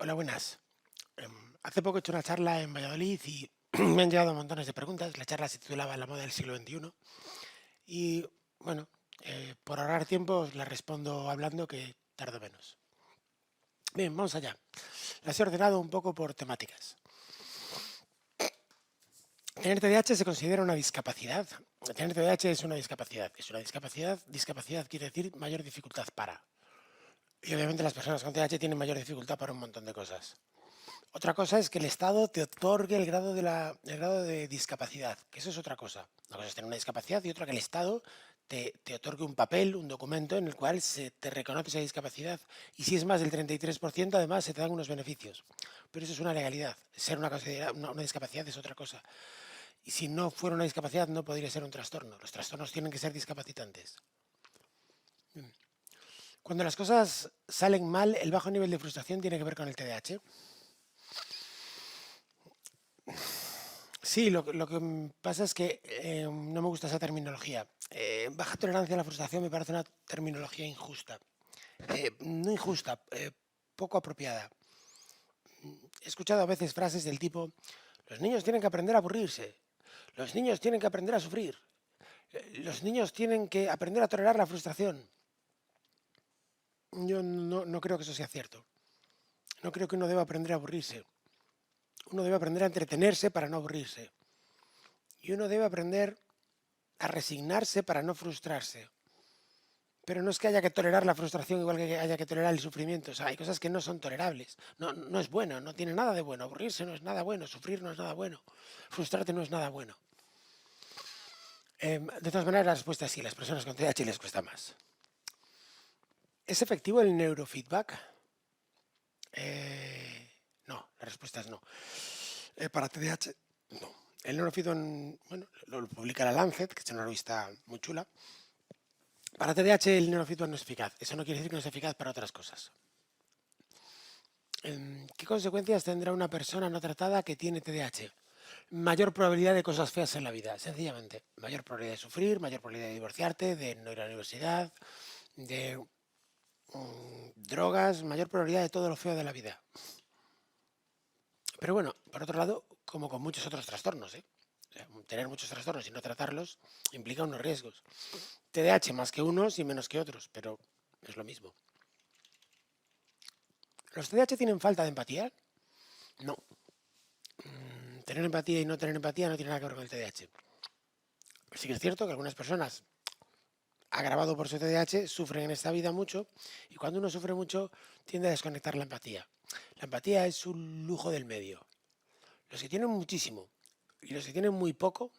Hola, buenas. Hace poco he hecho una charla en Valladolid y me han llegado montones de preguntas. La charla se titulaba La moda del siglo XXI. Y bueno, por ahorrar tiempo os la respondo hablando que tardo menos. Bien, vamos allá. Las he ordenado un poco por temáticas. Tener TDAH se considera una discapacidad. Tener TDAH es una discapacidad. Es una discapacidad. Discapacidad quiere decir mayor dificultad para. Y obviamente las personas con TDAH tienen mayor dificultad para un montón de cosas. Otra cosa es que el Estado te otorgue el grado de discapacidad, que eso es otra cosa. Una cosa es tener una discapacidad y otra que el Estado te otorgue un papel, un documento en el cual se te reconoce esa discapacidad. Y si es más del 33%, además se te dan unos beneficios. Pero eso es una legalidad. Ser una discapacidad es otra cosa. Y si no fuera una discapacidad, no podría ser un trastorno. Los trastornos tienen que ser discapacitantes. Cuando las cosas salen mal, el bajo nivel de frustración tiene que ver con el TDAH. Sí, lo que pasa es que no me gusta esa terminología. Baja tolerancia a la frustración me parece una terminología injusta. No injusta, poco apropiada. He escuchado a veces frases del tipo, los niños tienen que aprender a aburrirse, los niños tienen que aprender a sufrir, los niños tienen que aprender a tolerar la frustración. Yo no creo que eso sea cierto. No creo que uno deba aprender a aburrirse. Uno debe aprender a entretenerse para no aburrirse. Y uno debe aprender a resignarse para no frustrarse. Pero no es que haya que tolerar la frustración igual que haya que tolerar el sufrimiento. O sea, hay cosas que no son tolerables. No es bueno, no tiene nada de bueno. Aburrirse no es nada bueno, sufrir no es nada bueno, frustrarte no es nada bueno. De todas maneras, la respuesta es sí, las personas con TDAH les cuesta más. ¿Es efectivo el neurofeedback? No, la respuesta es no. Para TDAH, no. El neurofeedback, bueno, lo publica la Lancet, que es una revista muy chula. Para TDAH el neurofeedback no es eficaz. Eso no quiere decir que no es eficaz para otras cosas. ¿Qué consecuencias tendrá una persona no tratada que tiene TDAH? Mayor probabilidad de cosas feas en la vida, sencillamente. Mayor probabilidad de sufrir, mayor probabilidad de divorciarte, de no ir a la universidad, de drogas, mayor probabilidad de todo lo feo de la vida. Pero bueno, por otro lado, como con muchos otros trastornos, ¿eh? O sea, tener muchos trastornos y no tratarlos implica unos riesgos. TDAH más que unos y menos que otros, pero es lo mismo. ¿Los TDAH tienen falta de empatía? No. Tener empatía y no tener empatía no tiene nada que ver con el TDAH. Sí que es cierto que algunas personas, agravado por su TDAH, sufren en esta vida mucho y cuando uno sufre mucho tiende a desconectar la empatía. La empatía es un lujo del medio. Los que tienen muchísimo y los que tienen muy poco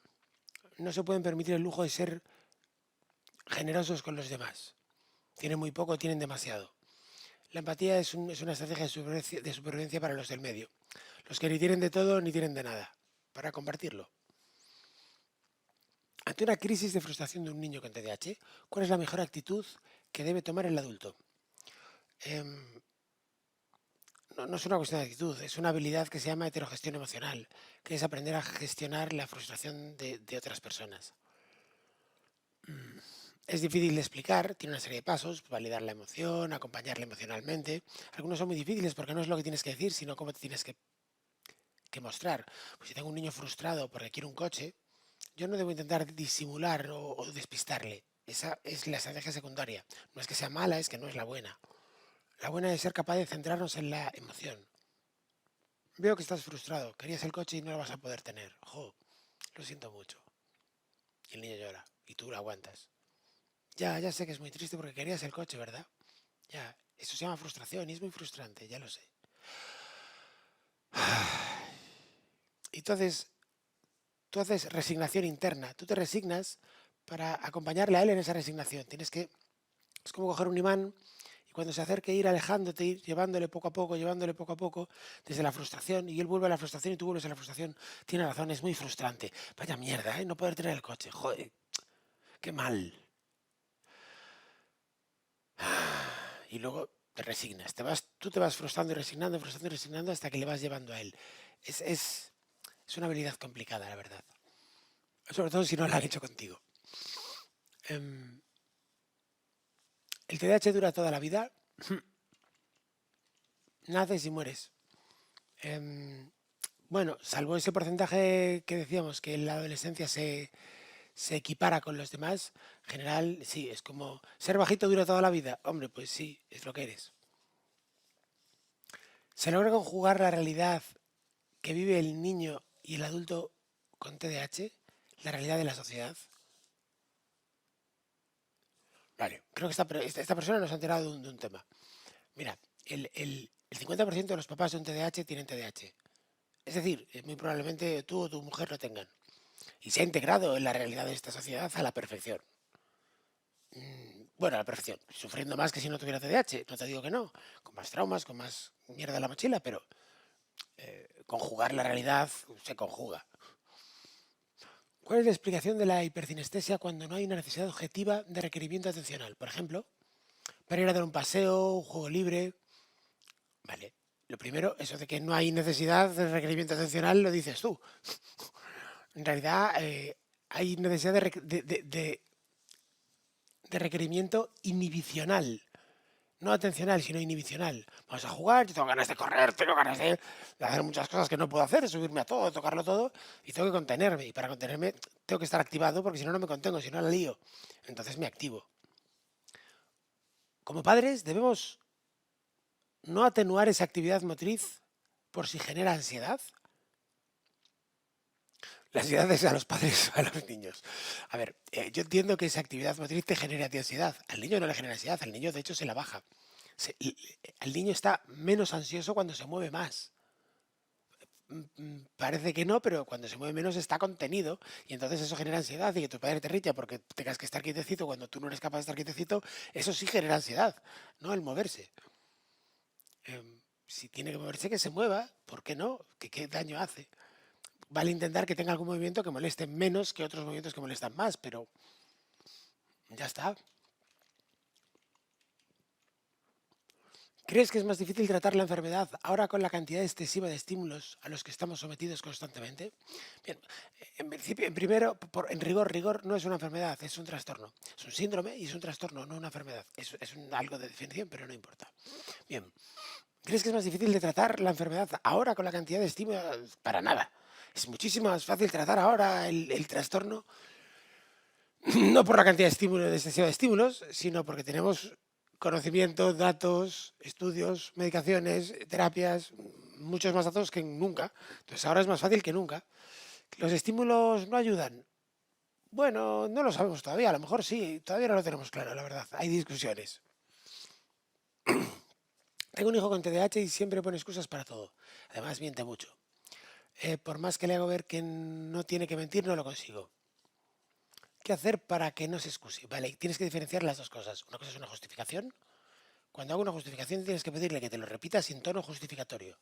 no se pueden permitir el lujo de ser generosos con los demás. Tienen muy poco, tienen demasiado. La empatía es una estrategia de supervivencia para los del medio. Los que ni tienen de todo ni tienen de nada. Para compartirlo. Ante una crisis de frustración de un niño con TDAH, ¿cuál es la mejor actitud que debe tomar el adulto? No es una cuestión de actitud, es una habilidad que se llama heterogestión emocional, que es aprender a gestionar la frustración de otras personas. Es difícil de explicar, tiene una serie de pasos, validar la emoción, acompañarla emocionalmente. Algunos son muy difíciles porque no es lo que tienes que decir, sino cómo te tienes que mostrar. Pues si tengo un niño frustrado porque quiere un coche, yo no debo intentar disimular o despistarle. Esa es la estrategia secundaria. No es que sea mala, es que no es la buena. La buena es ser capaz de centrarnos en la emoción. Veo que estás frustrado, querías el coche y no lo vas a poder tener. Jo, lo siento mucho. Y el niño llora, y tú lo aguantas. Ya sé que es muy triste porque querías el coche, ¿verdad? Ya, eso se llama frustración y es muy frustrante, ya lo sé. Entonces, tú haces resignación interna, tú te resignas para acompañarle a él en esa resignación. Es como coger un imán y cuando se acerque ir alejándote, ir llevándole poco a poco, desde la frustración, y él vuelve a la frustración y tú vuelves a la frustración. Tiene razón, es muy frustrante. Vaya mierda, ¿eh? No poder tener el coche, joder, qué mal. Y luego te resignas, tú te vas frustrando y resignando hasta que le vas llevando a él. Es una habilidad complicada, la verdad. Sobre todo si no la han hecho contigo. El TDAH dura toda la vida. Naces y mueres. Em, bueno, salvo ese porcentaje que decíamos que en la adolescencia se equipara con los demás, en general, sí, es como ser bajito dura toda la vida. Hombre, pues sí, es lo que eres. Se logra conjugar la realidad que vive el niño y el adulto con TDAH, la realidad de la sociedad. Vale, creo que esta persona nos ha enterado de un tema. Mira, el 50% de los papás de un TDAH tienen TDAH. Es decir, muy probablemente tú o tu mujer lo tengan. Y se ha integrado en la realidad de esta sociedad a la perfección. Bueno, a la perfección. Sufriendo más que si no tuviera TDAH. No te digo que no. Con más traumas, con más mierda en la mochila, pero conjugar la realidad se conjuga. ¿Cuál es la explicación de la hipercinestesia cuando no hay una necesidad objetiva de requerimiento atencional? Por ejemplo, para ir a dar un paseo, un juego libre. Vale. Lo primero, eso de que no hay necesidad de requerimiento atencional, lo dices tú. En realidad, hay necesidad de requerimiento inhibicional. No atencional, sino inhibicional. Vamos a jugar, yo tengo ganas de correr, tengo ganas de hacer muchas cosas que no puedo hacer, de subirme a todo, de tocarlo todo, y tengo que contenerme. Y para contenerme tengo que estar activado porque si no, no me contengo, si no la lío. Entonces me activo. Como padres debemos no atenuar esa actividad motriz por si genera ansiedad. La ansiedad es a los padres o a los niños. A ver, yo entiendo que esa actividad motriz te genera ansiedad. Al niño no le genera ansiedad, al niño de hecho se la baja. El niño está menos ansioso cuando se mueve más. Parece que no, pero cuando se mueve menos está contenido y entonces eso genera ansiedad y que tu padre te rilla porque tengas que estar quietecito cuando tú no eres capaz de estar quietecito, eso sí genera ansiedad, ¿no? El moverse. Si tiene que moverse, que se mueva, ¿por qué no? ¿Qué daño hace? Vale intentar que tenga algún movimiento que moleste menos que otros movimientos que molestan más, pero ya está. ¿Crees que es más difícil tratar la enfermedad ahora con la cantidad excesiva de estímulos a los que estamos sometidos constantemente? Bien, en principio, en rigor, no es una enfermedad, es un trastorno. Es un síndrome y es un trastorno, no una enfermedad. Algo de definición, pero no importa. Bien, ¿crees que es más difícil de tratar la enfermedad ahora con la cantidad de estímulos? Para nada. Es muchísimo más fácil tratar ahora el trastorno, no por la cantidad de excesiva de estímulos, sino porque tenemos conocimiento, datos, estudios, medicaciones, terapias, muchos más datos que nunca. Entonces ahora es más fácil que nunca. ¿Los estímulos no ayudan? Bueno, no lo sabemos todavía, a lo mejor sí, todavía no lo tenemos claro, la verdad. Hay discusiones. Tengo un hijo con TDAH y siempre pone excusas para todo. Además, miente mucho. Por más que le hago ver que no tiene que mentir, no lo consigo. ¿Qué hacer para que no se excuse? Vale, tienes que diferenciar las dos cosas. Una cosa es una justificación. Cuando hago una justificación tienes que pedirle que te lo repita sin tono justificatorio.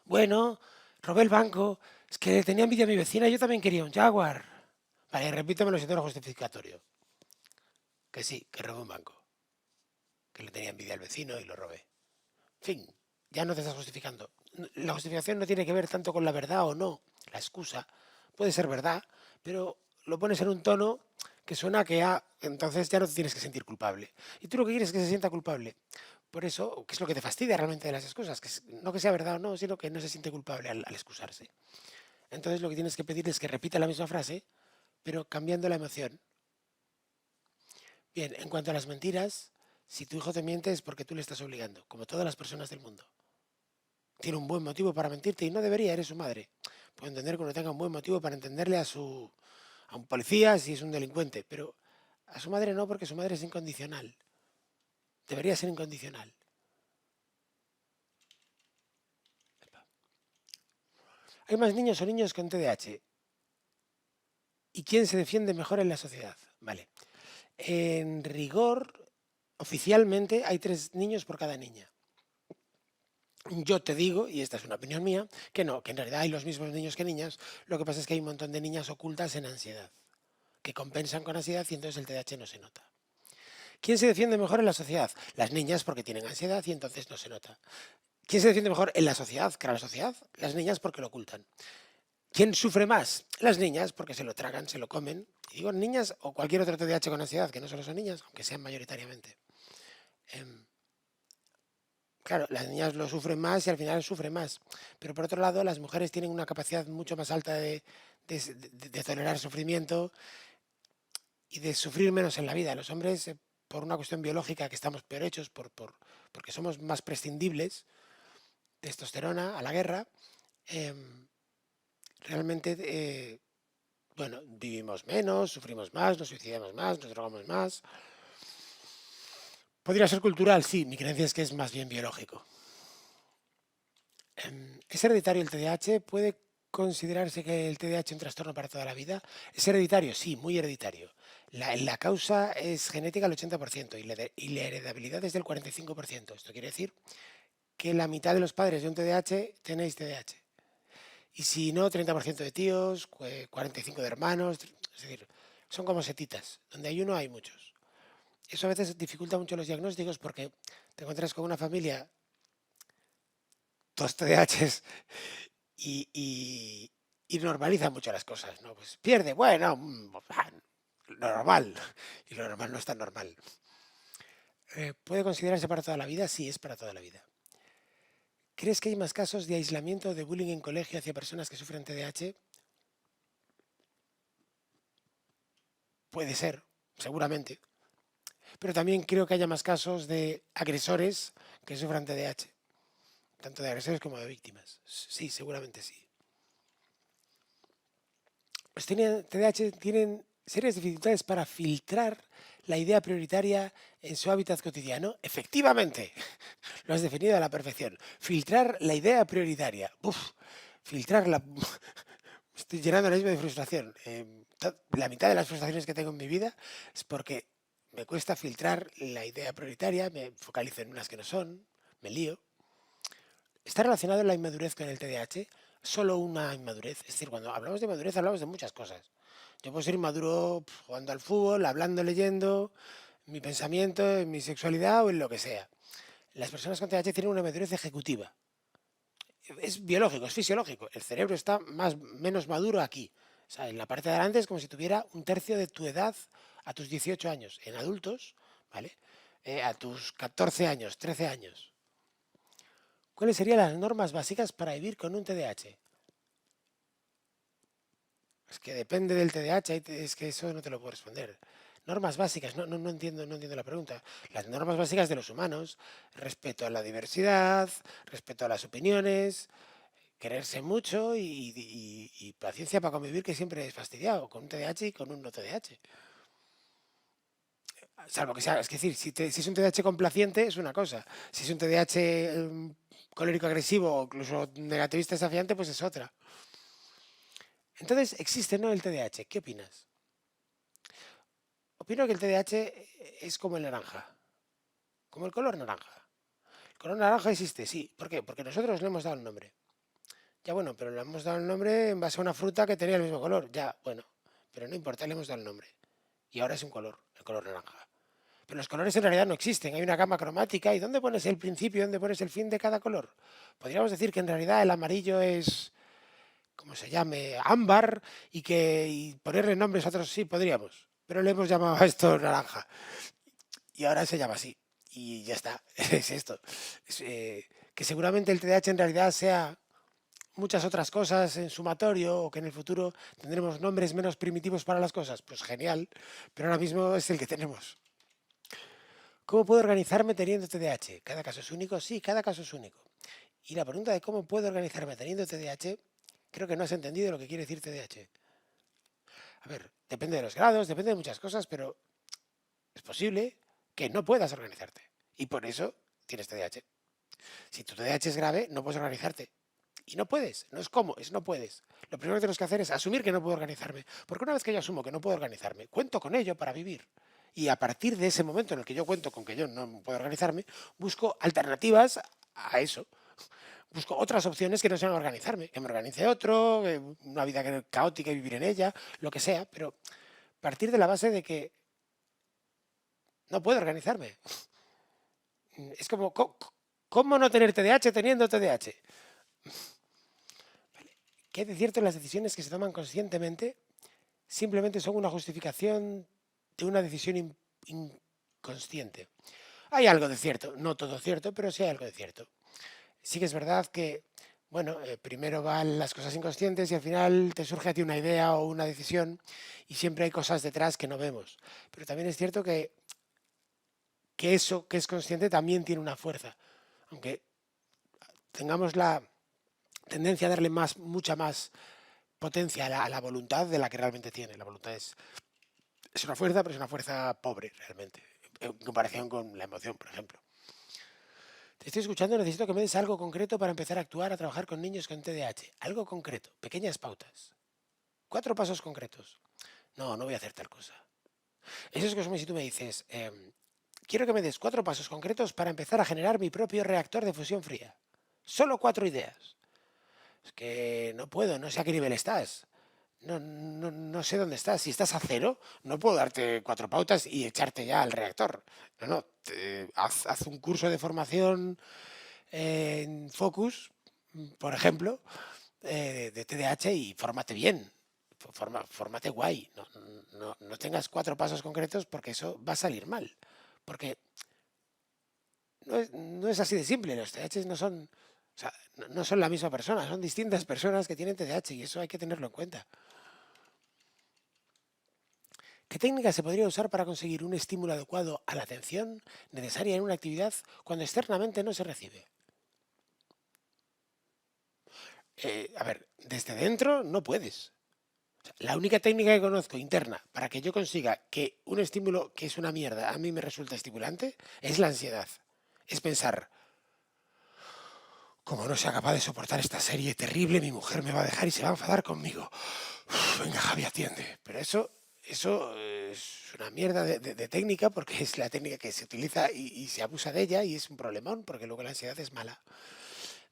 Bueno, robé el banco, es que tenía envidia a mi vecina, yo también quería un Jaguar. Vale, repítemelo sin tono justificatorio. Que sí, que robé un banco. Que le tenía envidia al vecino y lo robé. En fin, ya no te estás justificando. La justificación no tiene que ver tanto con la verdad o no. La excusa puede ser verdad, pero lo pones en un tono que suena que entonces ya no te tienes que sentir culpable. Y tú lo que quieres es que se sienta culpable. Por eso, ¿qué es lo que te fastidia realmente de las excusas? No que sea verdad o no, sino que no se siente culpable al excusarse. Entonces lo que tienes que pedir es que repita la misma frase, pero cambiando la emoción. Bien, en cuanto a las mentiras, si tu hijo te miente es porque tú le estás obligando, como todas las personas del mundo. Tiene un buen motivo para mentirte y no debería, eres su madre. Puedo entender que uno tenga un buen motivo para entenderle a un policía si es un delincuente, pero a su madre no, porque su madre es incondicional. Debería ser incondicional. Hay más niños o niños con TDAH. ¿Y quién se defiende mejor en la sociedad? Vale. En rigor, oficialmente hay 3 niños por cada niña. Yo te digo, y esta es una opinión mía, que no, que en realidad hay los mismos niños que niñas. Lo que pasa es que hay un montón de niñas ocultas en ansiedad, que compensan con ansiedad y entonces el TDAH no se nota. ¿Quién se defiende mejor en la sociedad? Las niñas porque tienen ansiedad y entonces no se nota. ¿Quién se defiende mejor en la sociedad? ¿Que la sociedad? Las niñas porque lo ocultan. ¿Quién sufre más? Las niñas porque se lo tragan, se lo comen. Y digo niñas o cualquier otro TDAH con ansiedad, que no solo son niñas, aunque sean mayoritariamente. Em, Claro, las niñas lo sufren más y al final sufren más. Pero por otro lado, las mujeres tienen una capacidad mucho más alta de tolerar sufrimiento y de sufrir menos en la vida. Los hombres, por una cuestión biológica que estamos peor hechos, porque somos más prescindibles, testosterona a la guerra, em, realmente, bueno, vivimos menos, sufrimos más, nos suicidamos más, nos drogamos más. Podría ser cultural, sí, mi creencia es que es más bien biológico. ¿Es hereditario el TDAH? ¿Puede considerarse que el TDAH es un trastorno para toda la vida? ¿Es hereditario? Sí, muy hereditario. La causa es genética al 80% y la heredabilidad es del 45%. Esto quiere decir que la mitad de los padres de un TDAH tenéis TDAH. Y si no, 30% de tíos, 45% de hermanos. Es decir, son como setitas. Donde hay uno, hay muchos. Eso a veces dificulta mucho los diagnósticos porque te encuentras con una familia, dos TDAHs y normaliza mucho las cosas, ¿no? Pues pierde, bueno, normal. Y lo normal no es tan normal. ¿Puede considerarse para toda la vida? Sí, es para toda la vida. ¿Crees que hay más casos de aislamiento o de bullying en colegio hacia personas que sufren TDAH? Puede ser, seguramente. Pero también creo que haya más casos de agresores que sufran TDAH, tanto de agresores como de víctimas. Sí, seguramente sí. Los TDAH tienen serias dificultades para filtrar la idea prioritaria en su hábitat cotidiano. Efectivamente, lo has definido a la perfección. Filtrar la idea prioritaria. Uf, filtrarla. Estoy llenando el mismo de frustración. La mitad de las frustraciones que tengo en mi vida es porque me cuesta filtrar la idea prioritaria, me focalizo en unas que no son, me lío. ¿Está relacionado la inmadurez con el TDAH? Solo una inmadurez. Es decir, cuando hablamos de madurez hablamos de muchas cosas. Yo puedo ser inmaduro jugando al fútbol, hablando, leyendo, en mi pensamiento, en mi sexualidad o en lo que sea. Las personas con TDAH tienen una madurez ejecutiva. Es biológico, es fisiológico. El cerebro está menos maduro aquí. O sea, en la parte de adelante es como si tuviera un tercio de tu edad a tus 18 años. En adultos, ¿vale? A tus 14 años, 13 años. ¿Cuáles serían las normas básicas para vivir con un TDAH? Es que depende del TDAH, es que eso no te lo puedo responder. Normas básicas, no entiendo la pregunta. Las normas básicas de los humanos, respeto a la diversidad, respeto a las opiniones, quererse mucho y paciencia para convivir, que siempre es fastidiado, con un TDAH y con un no TDAH. Salvo que sea, es decir, si es un TDAH complaciente es una cosa, si es un TDAH colérico agresivo o incluso negativista desafiante, pues es otra. Entonces, existe, ¿no? El TDAH. ¿Qué opinas? Opino que el TDAH es como el naranja, como el color naranja. El color naranja existe, sí. ¿Por qué? Porque nosotros le hemos dado el nombre. Ya bueno, pero le hemos dado el nombre en base a una fruta que tenía el mismo color. Ya, bueno, pero no importa, le hemos dado el nombre. Y ahora es un color, el color naranja. Pero los colores en realidad no existen. Hay una gama cromática. ¿Y dónde pones el principio y dónde pones el fin de cada color? Podríamos decir que en realidad el amarillo es, como se llame, ámbar y ponerle nombres a otros sí podríamos. Pero le hemos llamado a esto naranja. Y ahora se llama así. Y ya está. Es esto. Que seguramente el TDAH en realidad sea muchas otras cosas en sumatorio o que en el futuro tendremos nombres menos primitivos para las cosas. Pues genial. Pero ahora mismo es el que tenemos. ¿Cómo puedo organizarme teniendo TDAH? ¿Cada caso es único? Sí, cada caso es único. Y la pregunta de cómo puedo organizarme teniendo TDAH, creo que no has entendido lo que quiere decir TDAH. A ver, depende de los grados, depende de muchas cosas, pero es posible que no puedas organizarte. Y por eso tienes TDAH. Si tu TDAH es grave, no puedes organizarte. Y no puedes, no es cómo, es no puedes. Lo primero que tienes que hacer es asumir que no puedo organizarme. Porque una vez que yo asumo que no puedo organizarme, cuento con ello para vivir. Y a partir de ese momento en el que yo cuento con que yo no puedo organizarme, busco alternativas a eso. Busco otras opciones que no sean organizarme. Que me organice otro, una vida caótica y vivir en ella, lo que sea. Pero partir de la base de que no puedo organizarme. Es como, ¿cómo no tener TDAH teniendo TDAH? ¿Qué hay de cierto en las decisiones que se toman conscientemente? Simplemente son una justificación de una decisión inconsciente. Hay algo de cierto, no todo cierto, pero sí hay algo de cierto. Sí que es verdad que, bueno, primero van las cosas inconscientes y al final te surge a ti una idea o una decisión y siempre hay cosas detrás que no vemos. Pero también es cierto que eso que es consciente también tiene una fuerza. Aunque tengamos la tendencia a darle mucha más potencia a la voluntad de la que realmente tiene. La voluntad es una fuerza, pero es una fuerza pobre realmente, en comparación con la emoción, por ejemplo. Te estoy escuchando, necesito que me des algo concreto para empezar a actuar, a trabajar con niños con TDAH. Algo concreto, pequeñas pautas. 4 pasos concretos. No, no voy a hacer tal cosa. Eso es como si tú me dices, quiero que me des 4 pasos concretos para empezar a generar mi propio reactor de fusión fría. Solo 4 ideas. Es que no puedo, no sé a qué nivel estás. No sé dónde estás. Si estás a cero, no puedo darte 4 pautas y echarte ya al reactor. No, haz un curso de formación en Focus, por ejemplo, de TDAH y fórmate bien. Fórmate guay. No tengas 4 pasos concretos porque eso va a salir mal. Porque no es así de simple. Los TDAH no son, o sea, no son la misma persona, son distintas personas que tienen TDAH y eso hay que tenerlo en cuenta. ¿Qué técnica se podría usar para conseguir un estímulo adecuado a la atención necesaria en una actividad cuando externamente no se recibe? A ver, desde dentro no puedes. La única técnica que conozco interna para que yo consiga que un estímulo que es una mierda a mí me resulta estimulante es la ansiedad. Es pensar, como no sea capaz de soportar esta serie terrible, mi mujer me va a dejar y se va a enfadar conmigo. Uf, venga, Javi, atiende. Pero eso es una mierda de técnica porque es la técnica que se utiliza y se abusa de ella y es un problemón porque luego la ansiedad es mala.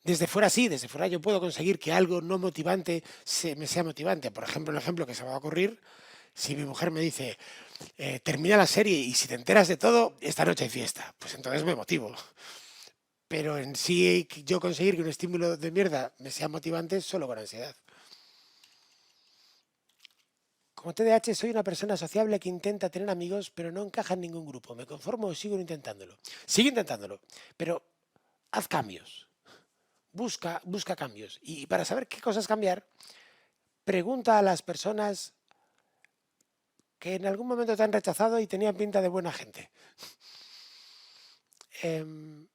Desde fuera sí, desde fuera yo puedo conseguir que algo no motivante me sea motivante. Por ejemplo, el ejemplo que se me va a ocurrir, si mi mujer me dice, termina la serie y si te enteras de todo, esta noche hay fiesta, pues entonces me motivo. Pero en sí yo conseguir que un estímulo de mierda me sea motivante solo con ansiedad. Como TDAH soy una persona sociable que intenta tener amigos, pero no encaja en ningún grupo. ¿Me conformo o sigo intentándolo? Sigue intentándolo, pero haz cambios. Busca cambios. Y para saber qué cosas cambiar, pregunta a las personas que en algún momento te han rechazado y tenían pinta de buena gente. Em,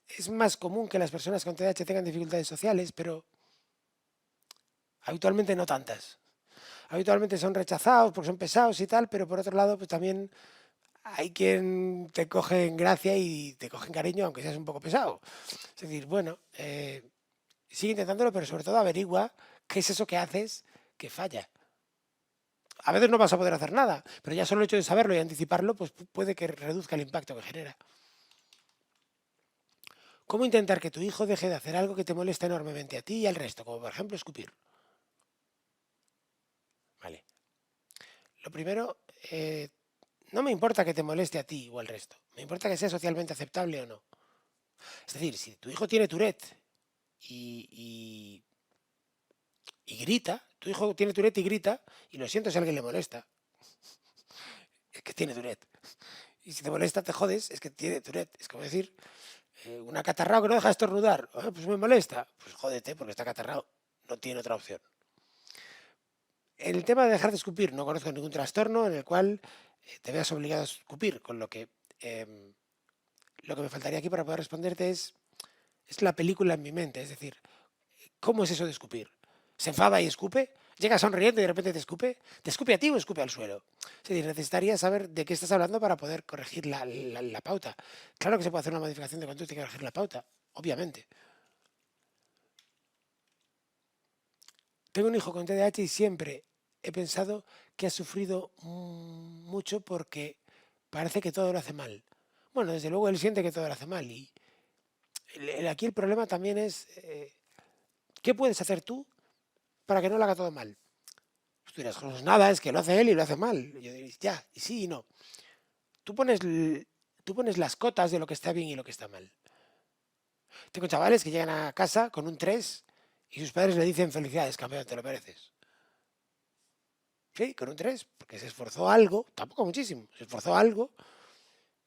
es más común que las personas con TDAH tengan dificultades sociales, pero habitualmente no tantas. Habitualmente son rechazados porque son pesados y tal, pero por otro lado, pues también hay quien te coge en gracia y te coge en cariño, aunque seas un poco pesado. Es decir, bueno, sigue intentándolo, pero sobre todo averigua qué es eso que haces que falla. A veces no vas a poder hacer nada, pero ya solo el hecho de saberlo y anticiparlo, pues puede que reduzca el impacto que genera. ¿Cómo intentar que tu hijo deje de hacer algo que te molesta enormemente a ti y al resto? Como por ejemplo escupir. Vale. Lo primero, no me importa que te moleste a ti o al resto. Me importa que sea socialmente aceptable o no. Es decir, si tu hijo tiene Tourette y, y grita, tu hijo tiene Tourette y grita, y lo siento si a alguien le molesta, es que tiene Tourette. Y si te molesta, te jodes, es que tiene Tourette. Es como decir, un acatarrado que no deja de estornudar, pues me molesta. Pues jódete, porque está acatarrado. No tiene otra opción. El tema de dejar de escupir, no conozco ningún trastorno en el cual te veas obligado a escupir, con lo que me faltaría aquí para poder responderte es la película en mi mente, es decir, ¿cómo es eso de escupir? ¿Se enfada y escupe? ¿Llega sonriendo y de repente te escupe? ¿Te escupe a ti o escupe al suelo? Es decir, necesitaría saber de qué estás hablando para poder corregir la pauta. Claro que se puede hacer una modificación de conducta y corregir la pauta, obviamente. Tengo un hijo con TDAH y siempre he pensado que ha sufrido mucho porque parece que todo lo hace mal. Bueno, desde luego él siente que todo lo hace mal y aquí el problema también es ¿qué puedes hacer tú para que no lo haga todo mal? Pues tú dirás, pues nada, es que lo hace él y lo hace mal. Y yo diría, ya, y sí y no. Tú pones, tú pones las cotas de lo que está bien y lo que está mal. Tengo chavales que llegan a casa con un 3 y sus padres le dicen felicidades, campeón, te lo mereces. Sí, con un 3, porque se esforzó algo, tampoco muchísimo, se esforzó algo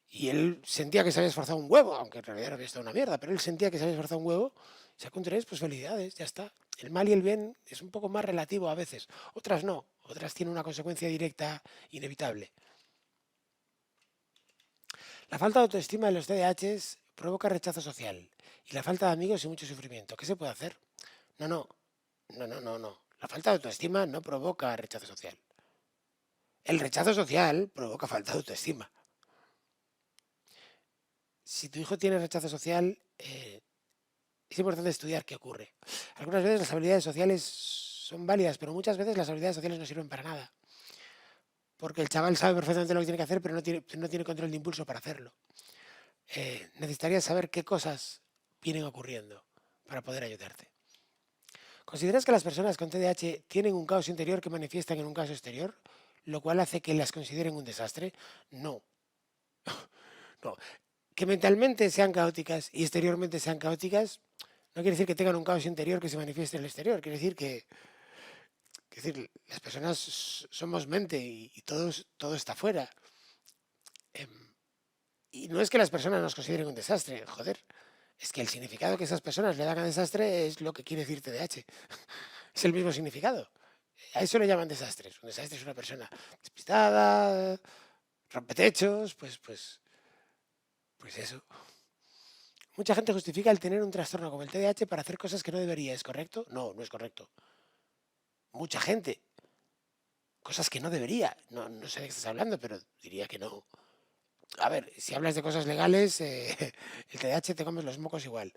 y él sentía que se había esforzado un huevo, aunque en realidad no había estado una mierda, pero él sentía que se había esforzado un huevo, sacó un 3, pues felicidades, ya está. El mal y el bien es un poco más relativo a veces, otras no, otras tienen una consecuencia directa inevitable. La falta de autoestima en los TDAHs provoca rechazo social y la falta de amigos y mucho sufrimiento. ¿Qué se puede hacer? No, no, no. La falta de autoestima no provoca rechazo social. El rechazo social provoca falta de autoestima. Si tu hijo tiene rechazo social, es importante estudiar qué ocurre. Algunas veces las habilidades sociales son válidas, pero muchas veces las habilidades sociales no sirven para nada. Porque el chaval sabe perfectamente lo que tiene que hacer, pero no tiene control de impulso para hacerlo. Necesitarías saber qué cosas vienen ocurriendo para poder ayudarte. ¿Consideras que las personas con TDAH tienen un caos interior que manifiestan en un caos exterior, lo cual hace que las consideren un desastre? No, no. Que mentalmente sean caóticas y exteriormente sean caóticas no quiere decir que tengan un caos interior que se manifieste en el exterior. Quiere decir las personas somos mente y todo está fuera. Em, Y no es que las personas nos consideren un desastre, joder. Es que el significado que esas personas le dan a desastre es lo que quiere decir TDAH. Es el mismo significado. A eso le llaman desastres. Un desastre es una persona despistada, rompetechos, pues eso. Mucha gente justifica el tener un trastorno como el TDAH para hacer cosas que no debería. ¿Es correcto? No, no es correcto. Mucha gente. Cosas que no debería. No, no sé de qué estás hablando, pero diría que no. A ver, si hablas de cosas legales, el TDAH te comes los mocos igual.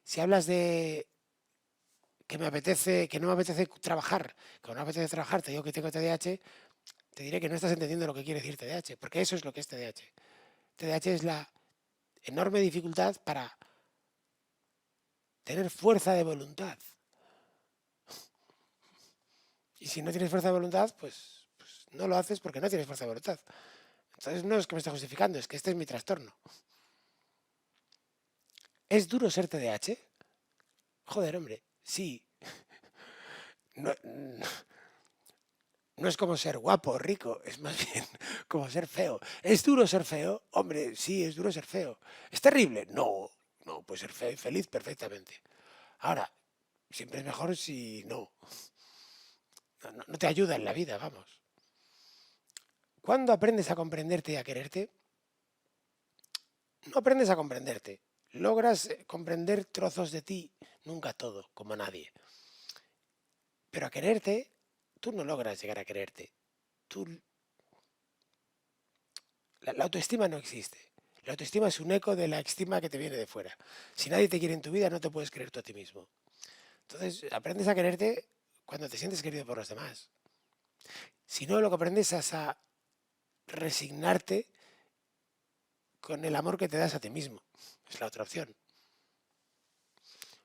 Si hablas de que no me apetece trabajar, que no me apetece trabajar, te digo que tengo TDAH, te diré que no estás entendiendo lo que quiere decir TDAH, porque eso es lo que es TDAH. TDAH es la enorme dificultad para tener fuerza de voluntad. Y si no tienes fuerza de voluntad, pues no lo haces porque no tienes fuerza de voluntad. Entonces no es que me esté justificando, es que este es mi trastorno. ¿Es duro ser TDAH? Joder, hombre, sí. No, no es como ser guapo o rico, es más bien como ser feo. ¿Es duro ser feo? Hombre, sí, es duro ser feo. ¿Es terrible? No, no, puede ser feo y feliz perfectamente. Ahora, siempre es mejor si no te ayuda en la vida, vamos. ¿Cuándo aprendes a comprenderte y a quererte? No aprendes a comprenderte. Logras comprender trozos de ti, nunca todo, como nadie. Pero a quererte, tú no logras llegar a quererte. Tú, la autoestima no existe. La autoestima es un eco de la estima que te viene de fuera. Si nadie te quiere en tu vida, no te puedes querer tú a ti mismo. Entonces, aprendes a quererte cuando te sientes querido por los demás. Si no, lo que aprendes es a resignarte con el amor que te das a ti mismo. Es la otra opción.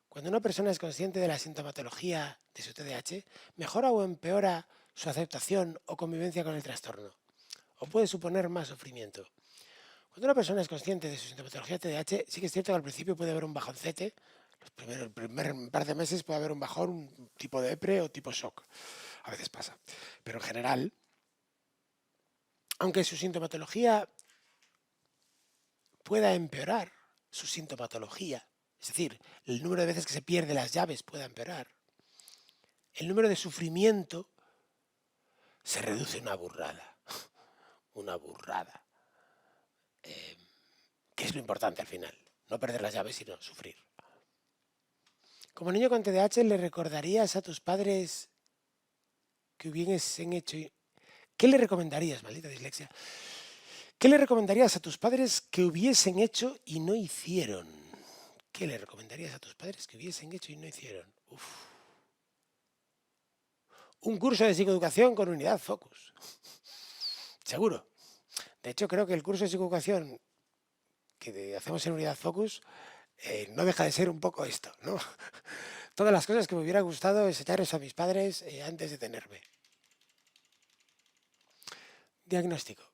Cuando una persona es consciente de la sintomatología de su TDAH, ¿mejora o empeora su aceptación o convivencia con el trastorno? ¿O puede suponer más sufrimiento? Cuando una persona es consciente de su sintomatología TDAH, sí que es cierto que al principio puede haber un bajoncete. El primer par de meses puede haber un bajón, un tipo de depre o tipo shock. A veces pasa. Pero en general, aunque su sintomatología pueda empeorar, su sintomatología, es decir, el número de veces que se pierde las llaves pueda empeorar, el número de sufrimiento se reduce una burrada. Una burrada. Que es lo importante al final. No perder las llaves, sino sufrir. Como niño con TDAH, ¿le recordarías a tus padres que hubiesen hecho... ¿Qué le recomendarías, maldita dislexia? ¿Qué le recomendarías a tus padres que hubiesen hecho y no hicieron? ¿Qué le recomendarías a tus padres que hubiesen hecho y no hicieron? Uf. Un curso de psicoeducación con unidad Focus. Seguro. De hecho, creo que el curso de psicoeducación que hacemos en unidad Focus no deja de ser un poco esto, ¿no? Todas las cosas que me hubiera gustado enseñarles a mis padres antes de tenerme. Diagnóstico.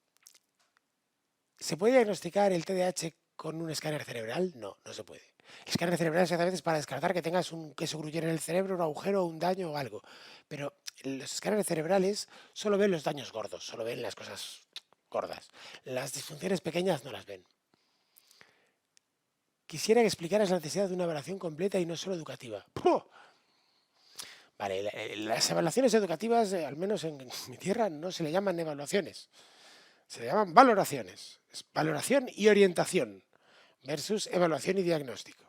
¿Se puede diagnosticar el TDAH con un escáner cerebral? No, no se puede. El escáner cerebral es exactamente para descartar que tengas un queso gruyere en el cerebro, un agujero, un daño o algo. Pero los escáneres cerebrales solo ven los daños gordos, solo ven las cosas gordas. Las disfunciones pequeñas no las ven. Quisiera que explicaras la necesidad de una evaluación completa y no solo educativa. ¡Puh! Vale, las evaluaciones educativas, al menos en mi tierra, no se le llaman evaluaciones, se le llaman valoraciones. Es valoración y orientación versus evaluación y diagnóstico.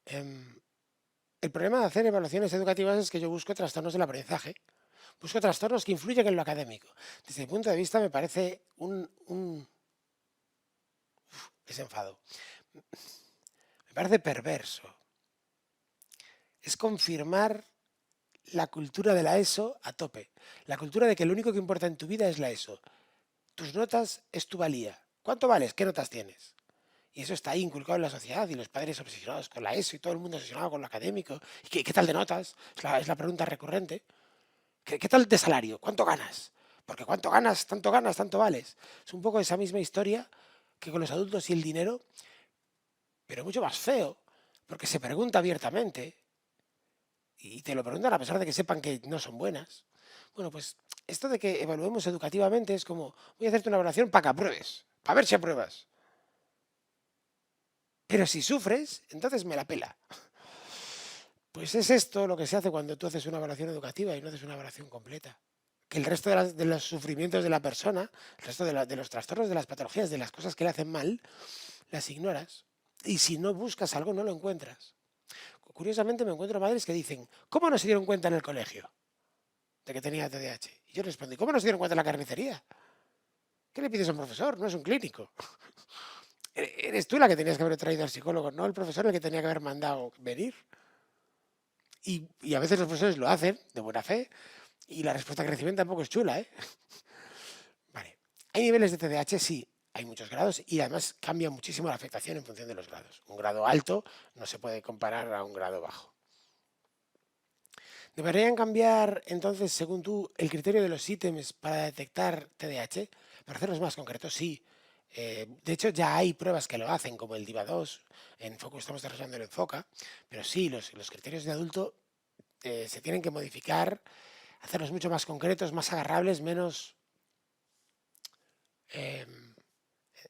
El problema de hacer evaluaciones educativas es que yo busco trastornos del aprendizaje, busco trastornos que influyen en lo académico. Desde mi punto de vista me parece es enfado. Me parece perverso. Es confirmar la cultura de la ESO a tope. La cultura de que lo único que importa en tu vida es la ESO. Tus notas es tu valía. ¿Cuánto vales? ¿Qué notas tienes? Y eso está ahí inculcado en la sociedad y los padres obsesionados con la ESO y todo el mundo obsesionado con lo académico. ¿Y qué tal de notas? Es la pregunta recurrente. ¿Qué tal de salario? ¿Cuánto ganas? Porque cuánto ganas, tanto vales. Es un poco esa misma historia que con los adultos y el dinero, pero mucho más feo, porque se pregunta abiertamente y te lo preguntan a pesar de que sepan que no son buenas. Bueno, pues esto de que evaluemos educativamente es como, voy a hacerte una evaluación para que apruebes, para ver si apruebas. Pero si sufres, entonces me la pela. Pues es esto lo que se hace cuando tú haces una evaluación educativa y no haces una evaluación completa. Que el resto de los sufrimientos de la persona, el resto de los trastornos, de las patologías, de las cosas que le hacen mal, las ignoras. Y si no buscas algo, no lo encuentras. Curiosamente me encuentro madres que dicen, ¿cómo no se dieron cuenta en el colegio de que tenía TDAH? Y yo respondo, ¿cómo no se dieron cuenta en la carnicería? ¿Qué le pides a un profesor? No es un clínico. Eres tú la que tenías que haber traído al psicólogo, no el profesor el que tenía que haber mandado venir. Y a veces los profesores lo hacen de buena fe y la respuesta que reciben tampoco es chula, ¿eh? Vale. ¿Hay niveles de TDAH? Sí, hay muchos grados y además cambia muchísimo la afectación en función de los grados. Un grado alto no se puede comparar a un grado bajo. ¿Deberían cambiar entonces, según tú, el criterio de los ítems para detectar TDAH? Para hacerlos más concretos, sí. De hecho, ya hay pruebas que lo hacen, como el DIVA-2, en Focus estamos desarrollando el Enfoca, pero sí, los criterios de adulto se tienen que modificar, hacerlos mucho más concretos, más agarrables, menos eh,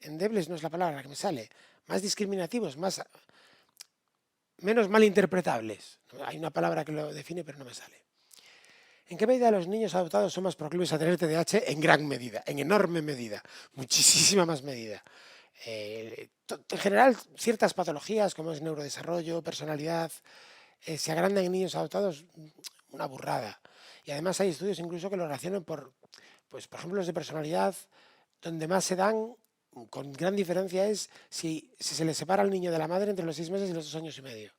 endebles, no es la palabra que me sale, más discriminativos, menos malinterpretables. Hay una palabra que lo define, pero no me sale. ¿En qué medida los niños adoptados son más proclives a tener TDAH? En gran medida, en enorme medida, muchísima más medida. En general, ciertas patologías como es neurodesarrollo, personalidad, se agrandan en niños adoptados una burrada. Y además hay estudios incluso que lo relacionan pues por ejemplo, los de personalidad, donde más se dan, con gran diferencia, es si se le separa al niño de la madre entre los 6 meses y los 2 años y medio.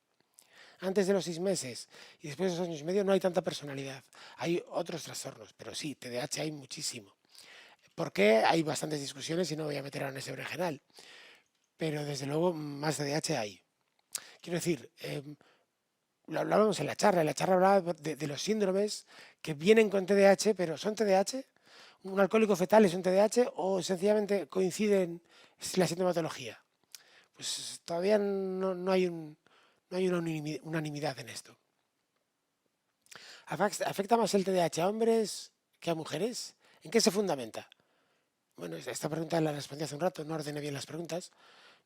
Antes de los 6 meses y después de los 2 años y medio no hay tanta personalidad. Hay otros trastornos, pero sí, TDAH hay muchísimo. ¿Por qué? Hay bastantes discusiones y no voy a meter en ese berenjenal. Pero desde luego más TDAH hay. Quiero decir, lo hablábamos en la charla. En la charla hablaba de los síndromes que vienen con TDAH, pero ¿son TDAH? ¿Un alcohólico fetal es un TDAH o sencillamente coinciden la sintomatología? Pues todavía no hay una unanimidad en esto. ¿Afecta más el TDAH a hombres que a mujeres? ¿En qué se fundamenta? Bueno, esta pregunta la respondí hace un rato, no ordené bien las preguntas.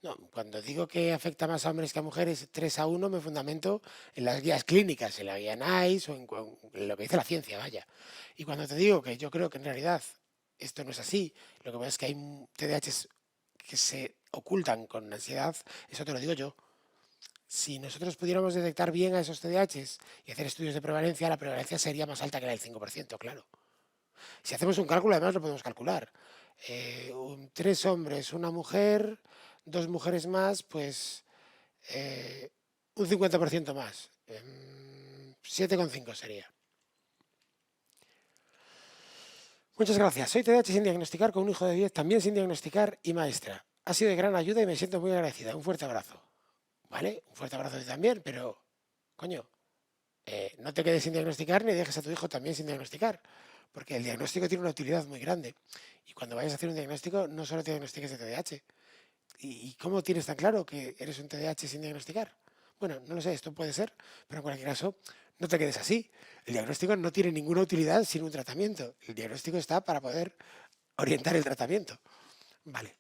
No, cuando digo que afecta más a hombres que a mujeres 3-1, me fundamento en las guías clínicas, en la guía NICE o en lo que dice la ciencia, vaya. Y cuando te digo que yo creo que en realidad esto no es así, lo que pasa es que hay TDAHs que se ocultan con ansiedad, eso te lo digo yo. Si nosotros pudiéramos detectar bien a esos TDAHs y hacer estudios de prevalencia, la prevalencia sería más alta que la del 5%, claro. Si hacemos un cálculo, además lo podemos calcular. 3 hombres, una mujer, 2 mujeres más, pues un 50% más. 7,5 sería. Muchas gracias. Soy TDAH sin diagnosticar, con un hijo de 10, también sin diagnosticar y maestra. Ha sido de gran ayuda y me siento muy agradecida. Un fuerte abrazo. ¿Vale? Un fuerte abrazo a ti también, pero, coño, no te quedes sin diagnosticar ni dejes a tu hijo también sin diagnosticar, porque el diagnóstico tiene una utilidad muy grande. Y cuando vayas a hacer un diagnóstico, no solo te diagnostiques de TDAH. ¿Y cómo tienes tan claro que eres un TDAH sin diagnosticar? Bueno, no lo sé, esto puede ser, pero en cualquier caso, No te quedes así. El diagnóstico no tiene ninguna utilidad sin un tratamiento. El diagnóstico está para poder orientar el tratamiento. Vale.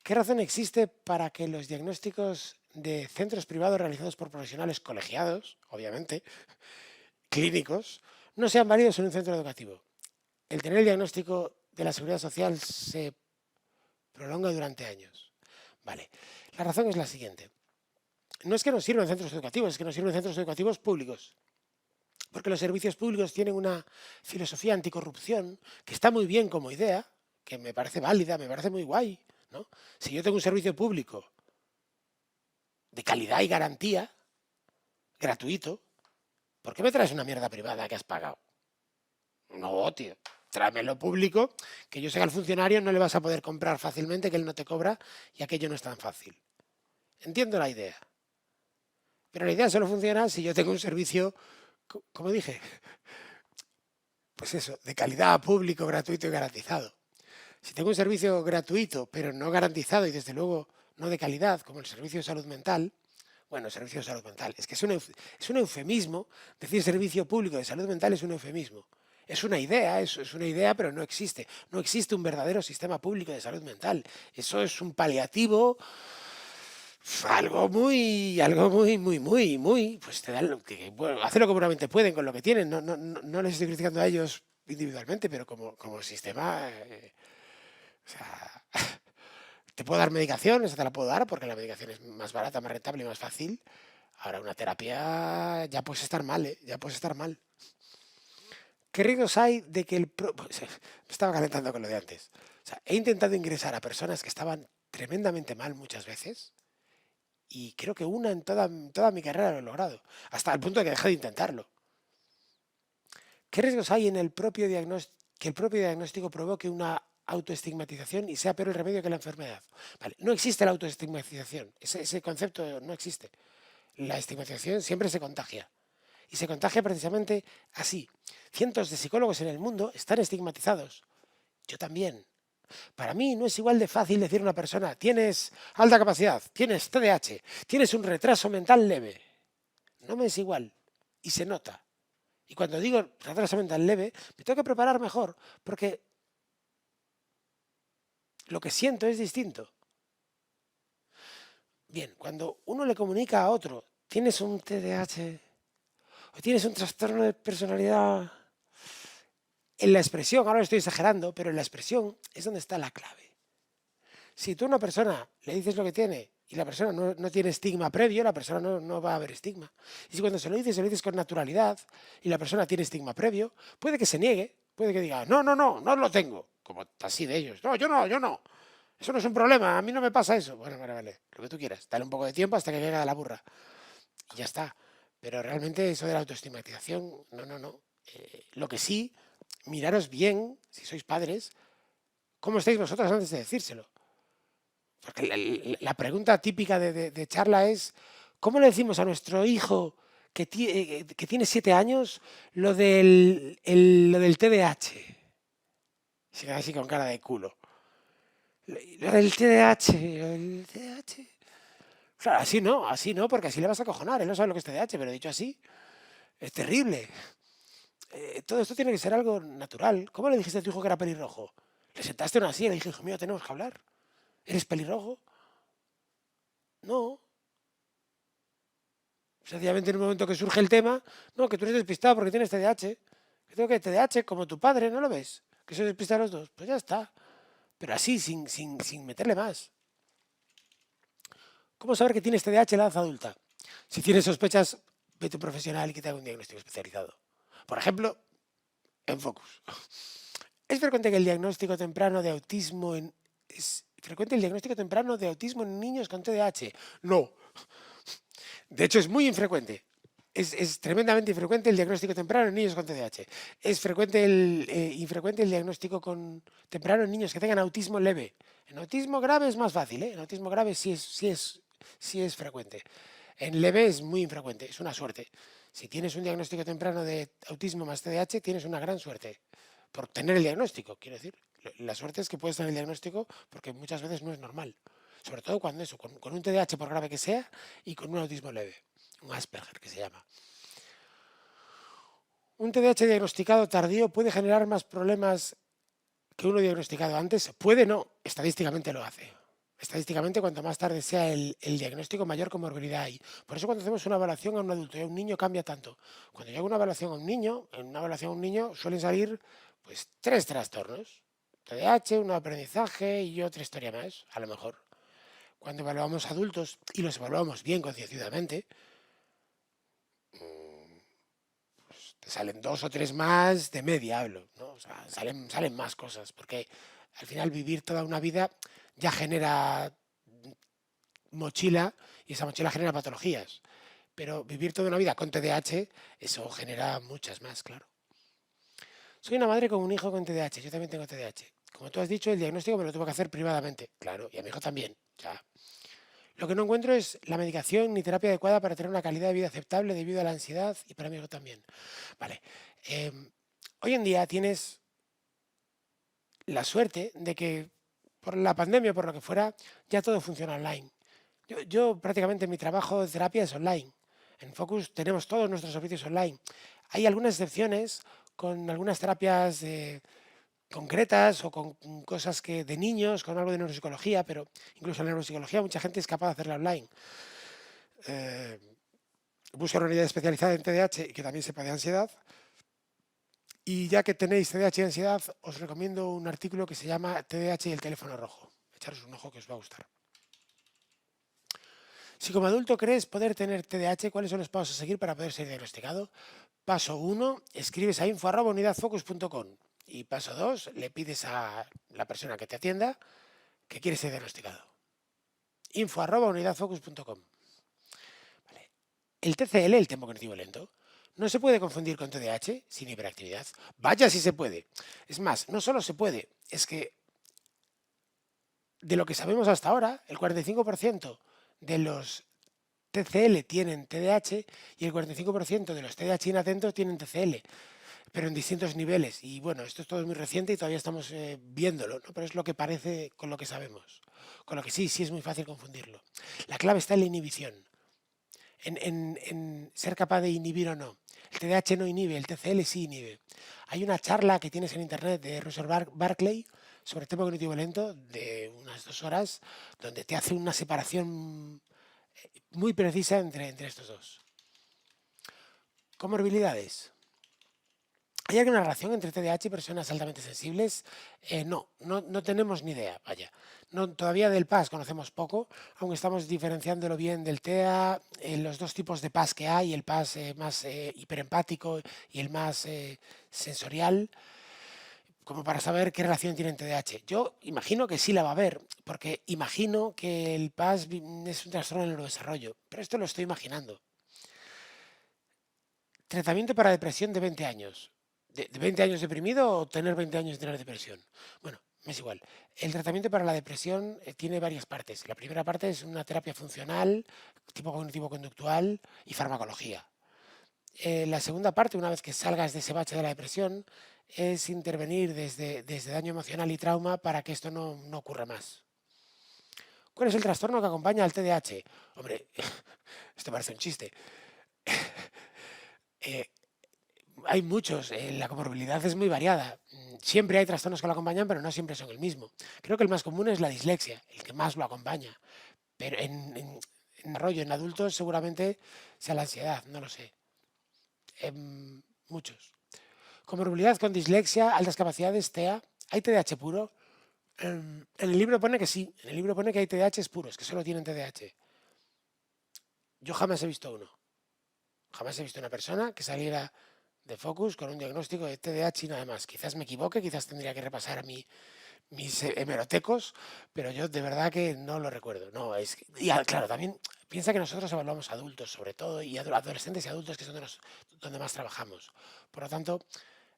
¿Qué razón existe para que los diagnósticos de centros privados realizados por profesionales colegiados, obviamente, clínicos, no sean válidos en un centro educativo? El tener el diagnóstico de la seguridad social se prolonga durante años. Vale. La razón es la siguiente. No es que nos sirvan centros educativos, es que nos sirven centros educativos públicos. Porque los servicios públicos tienen una filosofía anticorrupción que está muy bien como idea, que me parece válida, me parece muy guay, ¿no? Si yo tengo un servicio público de calidad y garantía, gratuito, ¿por qué me traes una mierda privada que has pagado? No, tío. Tráemelo público, que yo sé que al funcionario no le vas a poder comprar fácilmente, que él no te cobra y aquello no es tan fácil. Entiendo la idea. Pero la idea solo funciona si yo tengo un servicio, como dije, pues eso, de calidad, público, gratuito y garantizado. Si tengo un servicio gratuito, pero no garantizado y desde luego no de calidad, como el servicio de salud mental, bueno, servicio de salud mental, es que es un eufemismo, decir servicio público de salud mental es un eufemismo. Es una idea, es una idea, pero no existe. No existe un verdadero sistema público de salud mental. Eso es un paliativo, algo muy, pues te dan lo que, bueno, hacen lo que buenamente pueden con lo que tienen. No les estoy criticando a ellos individualmente, pero como sistema, o sea, te puedo dar medicación, esa te la puedo dar porque la medicación es más barata, más rentable y más fácil. Ahora una terapia ya puedes estar mal, ¿eh? Ya puedes estar mal. ¿Qué riesgos hay de que pues, me estaba calentando con lo de antes. O sea, he intentado ingresar a personas que estaban tremendamente mal muchas veces y creo que una en toda mi carrera lo he logrado, hasta el punto de que dejé de intentarlo. ¿Qué riesgos hay en el propio diagnóstico, que el propio diagnóstico provoque una autoestigmatización y sea peor el remedio que la enfermedad? Vale, no existe la autoestigmatización, ese concepto no existe. La estigmatización siempre se contagia. Y se contagia precisamente así. Cientos de psicólogos en el mundo están estigmatizados. Yo también. Para mí no es igual de fácil decir a una persona, tienes alta capacidad, tienes TDAH, tienes un retraso mental leve. No me es igual. Y se nota. Y cuando digo retraso mental leve, me tengo que preparar mejor, porque lo que siento es distinto. Bien, cuando uno le comunica a otro, tienes un TDAH o tienes un trastorno de personalidad, en la expresión, ahora lo estoy exagerando, pero en la expresión es donde está la clave. Si tú a una persona le dices lo que tiene y la persona no tiene estigma previo, la persona no va a haber estigma. Y si cuando se lo dices con naturalidad y la persona tiene estigma previo, puede que se niegue, puede que diga, no lo tengo, como así de ellos. No, yo no. Eso no es un problema, a mí no me pasa eso. Bueno, vale, lo que tú quieras. Dale un poco de tiempo hasta que caiga de la burra. Y ya está. Pero realmente eso de la autoestigmatización, no. Lo que sí, miraros bien, si sois padres, cómo estáis vosotros antes de decírselo. Porque la pregunta típica de charla es, ¿cómo le decimos a nuestro hijo que tiene 7 años lo del TDAH? Se queda así con cara de culo. Lo del TDAH, lo del TDAH. Claro, así no, porque así le vas a acojonar. Él no sabe lo que es TDAH, pero dicho así, es terrible. Todo esto tiene que ser algo natural. ¿Cómo le dijiste a tu hijo que era pelirrojo? Le sentaste en una silla y le dije, hijo mío, tenemos que hablar. ¿Eres pelirrojo? No. Sencillamente en un momento que surge el tema, no, que tú eres despistado porque tienes TDAH. Que tengo que TDAH como tu padre, ¿no lo ves? Que soy despistado los dos. Pues ya está. Pero así, sin meterle más. ¿Cómo saber que tienes TDAH en la edad adulta? Si tienes sospechas, vete a un profesional y que te haga un diagnóstico especializado. Por ejemplo, en Focus. ¿Es frecuente que el diagnóstico temprano de autismo en... ¿Es frecuente el diagnóstico temprano de autismo en niños con TDAH? No. De hecho, es muy infrecuente. Es tremendamente infrecuente el diagnóstico temprano en niños con TDAH. Es infrecuente el diagnóstico temprano en niños que tengan autismo leve. En autismo grave es más fácil, ¿eh? En autismo grave sí es frecuente. En leve es muy infrecuente, es una suerte. Si tienes un diagnóstico temprano de autismo más TDAH, tienes una gran suerte por tener el diagnóstico, quiero decir. La suerte es que puedes tener el diagnóstico porque muchas veces no es normal. Sobre todo cuando con un TDAH por grave que sea y con un autismo leve, un Asperger que se llama. ¿Un TDAH diagnosticado tardío puede generar más problemas que uno diagnosticado antes? Puede no, estadísticamente lo hace. Estadísticamente, cuanto más tarde sea el diagnóstico, mayor comorbilidad hay. Por eso cuando hacemos una evaluación a un adulto y a un niño cambia tanto. Cuando yo hago una evaluación a un niño, en una evaluación a un niño suelen salir pues 3 trastornos. TDAH, un aprendizaje y otra historia más, a lo mejor. Cuando evaluamos adultos y los evaluamos bien concienzudamente, te salen 2 o 3 más de media, hablo, ¿no? O sea, salen más cosas, porque al final vivir toda una vida ya genera mochila y esa mochila genera patologías. Pero vivir toda una vida con TDAH, eso genera muchas más, claro. Soy una madre con un hijo con TDAH, yo también tengo TDAH. Como tú has dicho, el diagnóstico me lo tuve que hacer privadamente, claro, y a mi hijo también, ya. Lo que no encuentro es la medicación ni terapia adecuada para tener una calidad de vida aceptable debido a la ansiedad y para mi hijo también. Vale. Hoy en día tienes la suerte de que por la pandemia o por lo que fuera, ya todo funciona online. Yo prácticamente mi trabajo de terapia es online. En Focus tenemos todos nuestros servicios online. Hay algunas excepciones con algunas terapias concretas o con cosas que de niños, con algo de neuropsicología, pero incluso en la neuropsicología mucha gente es capaz de hacerla online. Eh, Busca una unidad especializada en TDAH y que también sepa de ansiedad. Y ya que tenéis TDAH y ansiedad, os recomiendo un artículo que se llama TDAH y el teléfono rojo. Echaros un ojo que os va a gustar. Si como adulto crees poder tener TDAH, ¿cuáles son los pasos a seguir para poder ser diagnosticado? Paso 1, escribes a info@unidadfocus.com. Y paso 2, le pides a la persona que te atienda que quiere ser diagnosticado. info@unidadfocus.com. Vale. El TCL, el tempo cognitivo lento, no se puede confundir con TDAH sin hiperactividad. Vaya si se puede. Es más, no solo se puede, es que de lo que sabemos hasta ahora, el 45% de los TCL tienen TDAH y el 45% de los TDAH inatentos tienen TCL, pero en distintos niveles. Y bueno, esto es todo muy reciente y todavía estamos viéndolo, ¿no? Pero es lo que parece con lo que sabemos. Con lo que sí es muy fácil confundirlo. La clave está en la inhibición, en ser capaz de inhibir o no. El TDAH no inhibe, el TCL sí inhibe. Hay una charla que tienes en internet de Russell Barclay sobre tempo cognitivo lento de unas 2 horas, donde te hace una separación muy precisa entre estos dos. Comorbilidades. ¿Hay alguna relación entre TDAH y personas altamente sensibles? No tenemos ni idea, vaya. No, todavía del PAS conocemos poco, aún estamos diferenciándolo bien del TEA, los dos tipos de PAS que hay, el PAS más hiperempático y el más sensorial, como para saber qué relación tiene TDAH. Yo imagino que sí la va a haber, porque imagino que el PAS es un trastorno del neurodesarrollo, pero esto lo estoy imaginando. Tratamiento para depresión de 20 años. ¿De 20 años deprimido o tener 20 años de tener depresión? Bueno, es igual. El tratamiento para la depresión tiene varias partes. La primera parte es una terapia funcional, tipo cognitivo-conductual y farmacología. La segunda parte, una vez que salgas de ese bache de la depresión, es intervenir desde daño emocional y trauma para que esto no ocurra más. ¿Cuál es el trastorno que acompaña al TDAH? Hombre, esto parece un chiste. Eh, Hay muchos, la comorbilidad es muy variada. Siempre hay trastornos que lo acompañan, pero no siempre son el mismo. Creo que el más común es la dislexia, el que más lo acompaña. Pero en desarrollo, en adultos, seguramente sea la ansiedad, no lo sé. Muchos. Comorbilidad con dislexia, altas capacidades, TEA. ¿Hay TDAH puro? En el libro pone que sí. En el libro pone que hay TDAHs puros, que solo tienen TDAH. Yo jamás he visto uno. Jamás he visto una persona que saliera de Focus con un diagnóstico de TDAH y nada más. Quizás me equivoque, quizás tendría que repasar a mis hemerotecos, pero yo de verdad que no lo recuerdo. No, claro, también piensa que nosotros evaluamos adultos, sobre todo, y adolescentes y adultos, que son donde más trabajamos. Por lo tanto,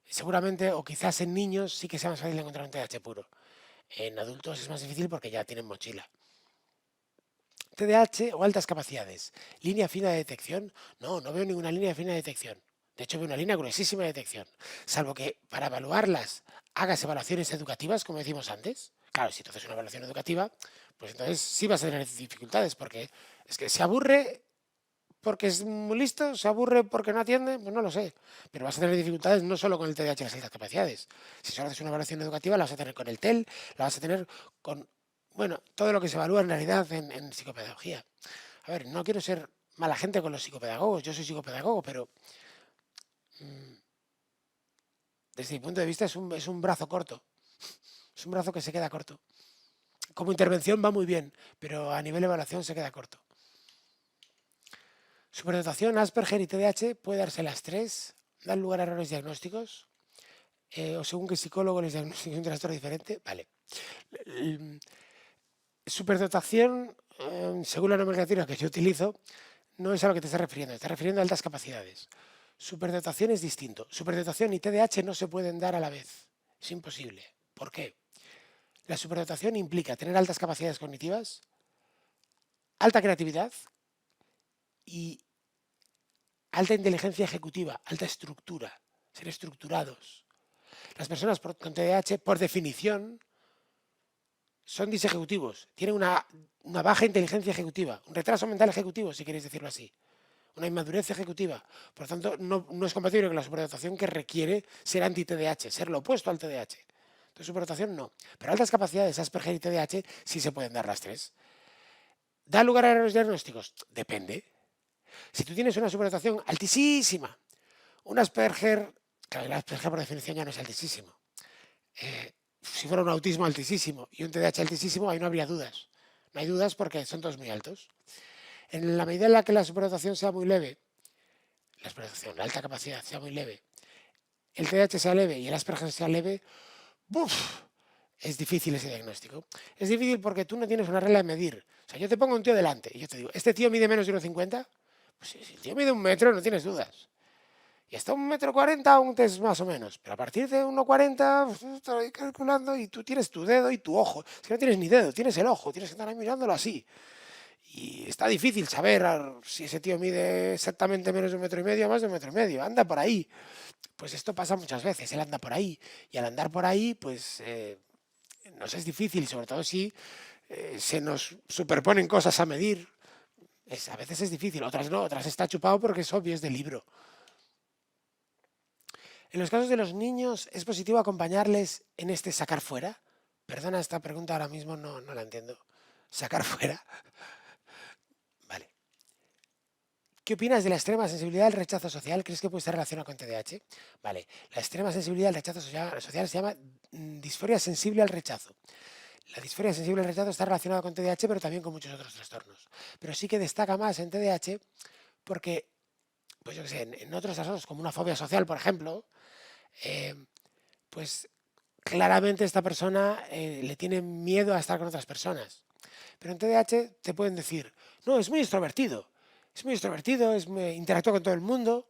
seguramente, o quizás en niños sí que sea más fácil encontrar un TDAH puro. En adultos es más difícil porque ya tienen mochila. TDAH o altas capacidades. Línea fina de detección. No veo ninguna línea fina de detección. De hecho, veo una línea gruesísima de detección. Salvo que para evaluarlas hagas evaluaciones educativas, como decimos antes. Claro, si tú haces una evaluación educativa, pues entonces sí vas a tener dificultades, porque es que se aburre porque es muy listo, se aburre porque no atiende, pues no lo sé. Pero vas a tener dificultades no solo con el TDAH y las altas capacidades. Si solo haces una evaluación educativa, la vas a tener con el TEL, la vas a tener con, bueno, todo lo que se evalúa en realidad en psicopedagogía. A ver, no quiero ser mala gente con los psicopedagogos, yo soy psicopedagogo, pero mm, desde mi punto de vista es un brazo corto, es un brazo que se queda corto. Como intervención va muy bien, pero a nivel de evaluación se queda corto. Superdotación, Asperger y TDAH puede darse las tres, dan lugar a errores diagnósticos, o según qué psicólogo les diagnostique un trastorno diferente. Vale. Superdotación, según la nomenclatura que yo utilizo, no es a lo que te estás refiriendo, te estás refiriendo a altas capacidades. Superdotación es distinto. Superdotación y TDAH no se pueden dar a la vez. Es imposible. ¿Por qué? La superdotación implica tener altas capacidades cognitivas, alta creatividad y alta inteligencia ejecutiva, alta estructura, ser estructurados. Las personas con TDAH, por definición, son disejecutivos, tienen una baja inteligencia ejecutiva, un retraso mental ejecutivo, si queréis decirlo así, una inmadurez ejecutiva. Por tanto, no es compatible con la superdotación que requiere ser anti-TDAH, ser lo opuesto al TDAH. Entonces, superdotación no. Pero altas capacidades, Asperger y TDAH, sí se pueden dar las tres. ¿Da lugar a errores diagnósticos? Depende. Si tú tienes una superdotación altísima, un Asperger, claro, el Asperger por definición ya no es altísimo. Si fuera un autismo altísimo y un TDAH altísimo, ahí no habría dudas. No hay dudas porque son todos muy altos. En la medida en la que la superdotación sea muy leve, la superdotación, la alta capacidad sea muy leve, el TDAH sea leve y el Asperger sea leve, ¡buf! Es difícil ese diagnóstico. Es difícil porque tú no tienes una regla de medir. O sea, yo te pongo un tío delante y yo te digo, ¿este tío mide menos de 1,50? Pues si el tío mide 1 metro, no tienes dudas. Y hasta 1,40 m un test más o menos. Pero a partir de 1,40 pues, estoy calculando y tú tienes tu dedo y tu ojo. Es que no tienes ni dedo, tienes el ojo, tienes que estar ahí mirándolo así. Y está difícil saber si ese tío mide exactamente menos de 1,5 m o más de 1,5 m. Anda por ahí. Pues esto pasa muchas veces, él anda por ahí. Y al andar por ahí, pues nos es difícil, sobre todo si se nos superponen cosas a medir. A veces es difícil, otras no, otras está chupado porque es obvio, es de libro. En los casos de los niños, ¿es positivo acompañarles en este sacar fuera? Perdona, esta pregunta ahora mismo no la entiendo. ¿Sacar fuera? Vale. ¿Qué opinas de la extrema sensibilidad al rechazo social? ¿Crees que puede estar relacionada con TDAH? Vale. La extrema sensibilidad al rechazo social se llama disforia sensible al rechazo. La disforia sensible al rechazo está relacionada con TDAH, pero también con muchos otros trastornos. Pero sí que destaca más en TDAH porque, pues yo qué sé, en otros trastornos, como una fobia social, por ejemplo, eh, pues claramente esta persona le tiene miedo a estar con otras personas. Pero en TDAH te pueden decir, no, es muy extrovertido, interactúa con todo el mundo.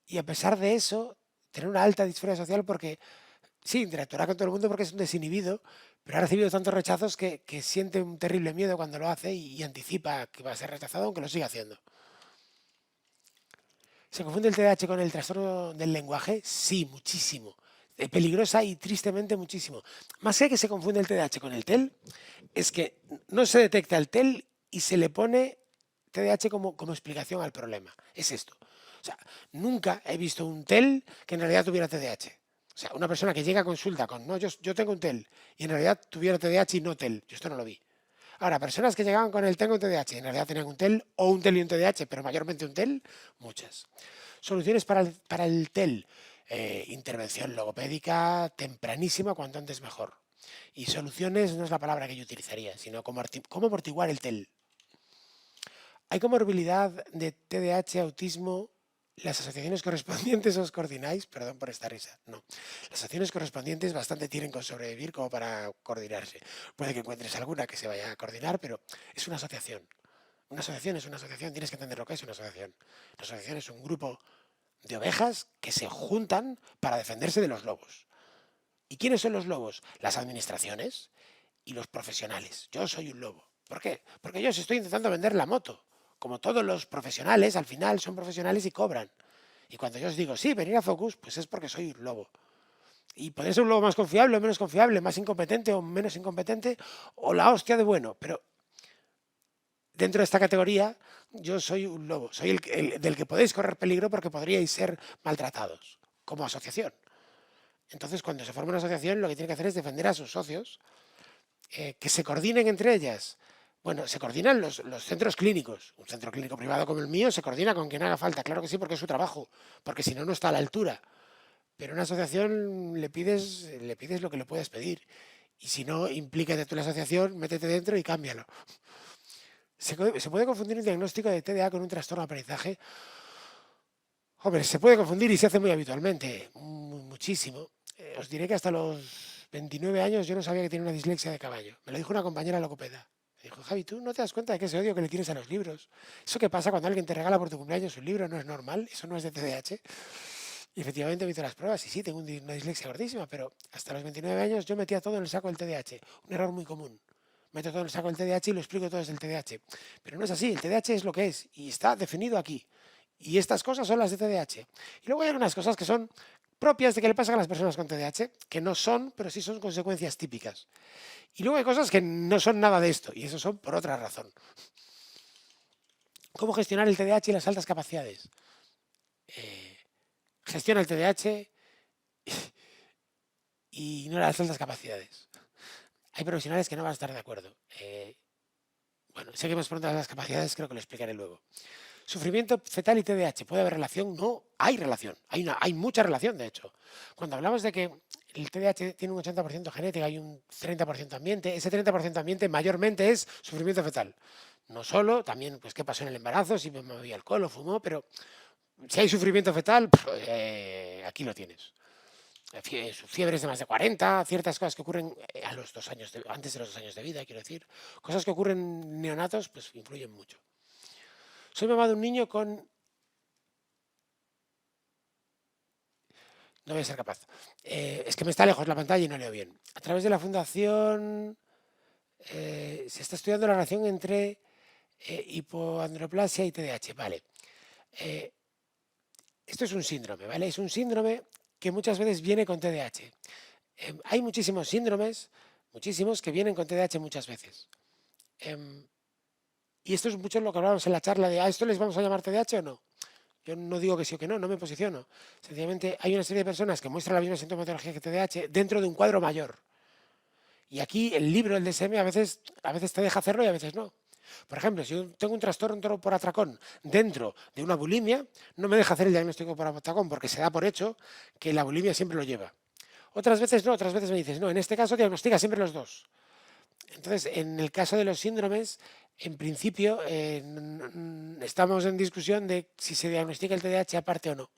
Y a pesar de eso, tener una alta disforia social porque, sí, interactuará con todo el mundo porque es un desinhibido, pero ha recibido tantos rechazos que siente un terrible miedo cuando lo hace y anticipa que va a ser rechazado aunque lo siga haciendo. ¿Se confunde el TDAH con el trastorno del lenguaje? Sí, muchísimo. Peligrosa y tristemente muchísimo. Más que se confunde el TDAH con el TEL, es que no se detecta el TEL y se le pone TDAH como explicación al problema. Es esto. O sea, nunca he visto un TEL que en realidad tuviera TDAH. O sea, una persona que llega a consulta con, no, yo tengo un TEL y en realidad tuviera TDAH y no TEL. Yo esto no lo vi. Ahora, personas que llegaban con el tengo un TDAH, en realidad tenían un TEL o un TEL y un TDAH, pero mayormente un TEL, muchas. Soluciones para el TEL. Intervención logopédica tempranísima, cuanto antes mejor. Y soluciones no es la palabra que yo utilizaría, sino cómo amortiguar el TEL. ¿Hay comorbilidad de TDAH, autismo? ¿Las asociaciones correspondientes os coordináis? Perdón por esta risa. No. Las asociaciones correspondientes bastante tienen con sobrevivir como para coordinarse. Puede que encuentres alguna que se vaya a coordinar, pero es una asociación. Una asociación es una asociación, tienes que entender lo que es una asociación. Una asociación es un grupo de ovejas que se juntan para defenderse de los lobos. ¿Y quiénes son los lobos? Las administraciones y los profesionales. Yo soy un lobo. ¿Por qué? Porque yo os estoy intentando vender la moto. Como todos los profesionales, al final son profesionales y cobran. Y cuando yo os digo, sí, venir a Focus, pues es porque soy un lobo. Y podría ser un lobo más confiable o menos confiable, más incompetente o menos incompetente, o la hostia de bueno. Pero dentro de esta categoría, yo soy un lobo, soy del que podéis correr peligro porque podríais ser maltratados, como asociación. Entonces, cuando se forma una asociación, lo que tiene que hacer es defender a sus socios, que se coordinen entre ellas. Bueno, se coordinan los centros clínicos. Un centro clínico privado como el mío se coordina con quien haga falta, claro que sí, porque es su trabajo, porque si no, no está a la altura. Pero a una asociación le pides lo que le puedes pedir. Y si no, implícate tú en la asociación, métete dentro y cámbialo. ¿Se puede confundir un diagnóstico de TDA con un trastorno de aprendizaje? Hombre, se puede confundir y se hace muy habitualmente, muchísimo. Os diré que hasta los 29 años yo no sabía que tenía una dislexia de caballo. Me lo dijo una compañera logopeda. Me dijo, Javi, ¿tú no te das cuenta de que ese odio que le tienes a los libros? ¿Eso que pasa cuando alguien te regala por tu cumpleaños un libro no es normal? ¿Eso no es de TDAH? Y efectivamente me hizo las pruebas y sí, tengo una dislexia gordísima, pero hasta los 29 años yo metía todo en el saco del TDAH. Un error muy común. Meto todo en el saco del TDAH y lo explico todo desde el TDAH. Pero no es así, el TDAH es lo que es y está definido aquí. Y estas cosas son las de TDAH. Y luego hay unas cosas que son propias de que le pasan a las personas con TDAH, que no son, pero sí son consecuencias típicas. Y luego hay cosas que no son nada de esto, y eso son por otra razón. ¿Cómo gestionar el TDAH y las altas capacidades? Gestiona el TDAH y no las altas capacidades. Hay profesionales que no van a estar de acuerdo. Bueno, seguimos pronto a las capacidades, creo que lo explicaré luego. Sufrimiento fetal y TDAH. ¿Puede haber relación? No, hay relación. Hay mucha relación, de hecho. Cuando hablamos de que el TDAH tiene un 80% genética y un 30% ambiente, ese 30% ambiente mayormente es sufrimiento fetal. No solo, también, pues, qué pasó en el embarazo, si me bebía alcohol o fumó, pero si hay sufrimiento fetal, aquí lo tienes. Fiebres de más de 40, ciertas cosas que ocurren a los 2 años, antes de los 2 años de vida, quiero decir. Cosas que ocurren en neonatos, pues influyen mucho. Soy mamá de un niño con... No voy a ser capaz. Es que me está lejos la pantalla y no leo bien. A través de la fundación se está estudiando la relación entre hipoandroplasia y TDAH. Vale. Eh, Esto es un síndrome, ¿vale? Es un síndrome que muchas veces viene con TDAH. Hay muchísimos síndromes, muchísimos que vienen con TDAH muchas veces. Y esto es mucho lo que hablábamos en la charla de, ¿a esto les vamos a llamar TDAH o no? Yo no digo que sí o que no me posiciono. Sencillamente hay una serie de personas que muestran la misma sintomatología que TDAH dentro de un cuadro mayor. Y aquí el libro, el DSM, a veces te deja hacerlo y a veces no. Por ejemplo, si yo tengo un trastorno por atracón dentro de una bulimia, no me deja hacer el diagnóstico por atracón porque se da por hecho que la bulimia siempre lo lleva. Otras veces no, otras veces me dices, no, en este caso diagnostica siempre los dos. Entonces, en el caso de los síndromes, en principio estamos en discusión de si se diagnostica el TDAH aparte o no.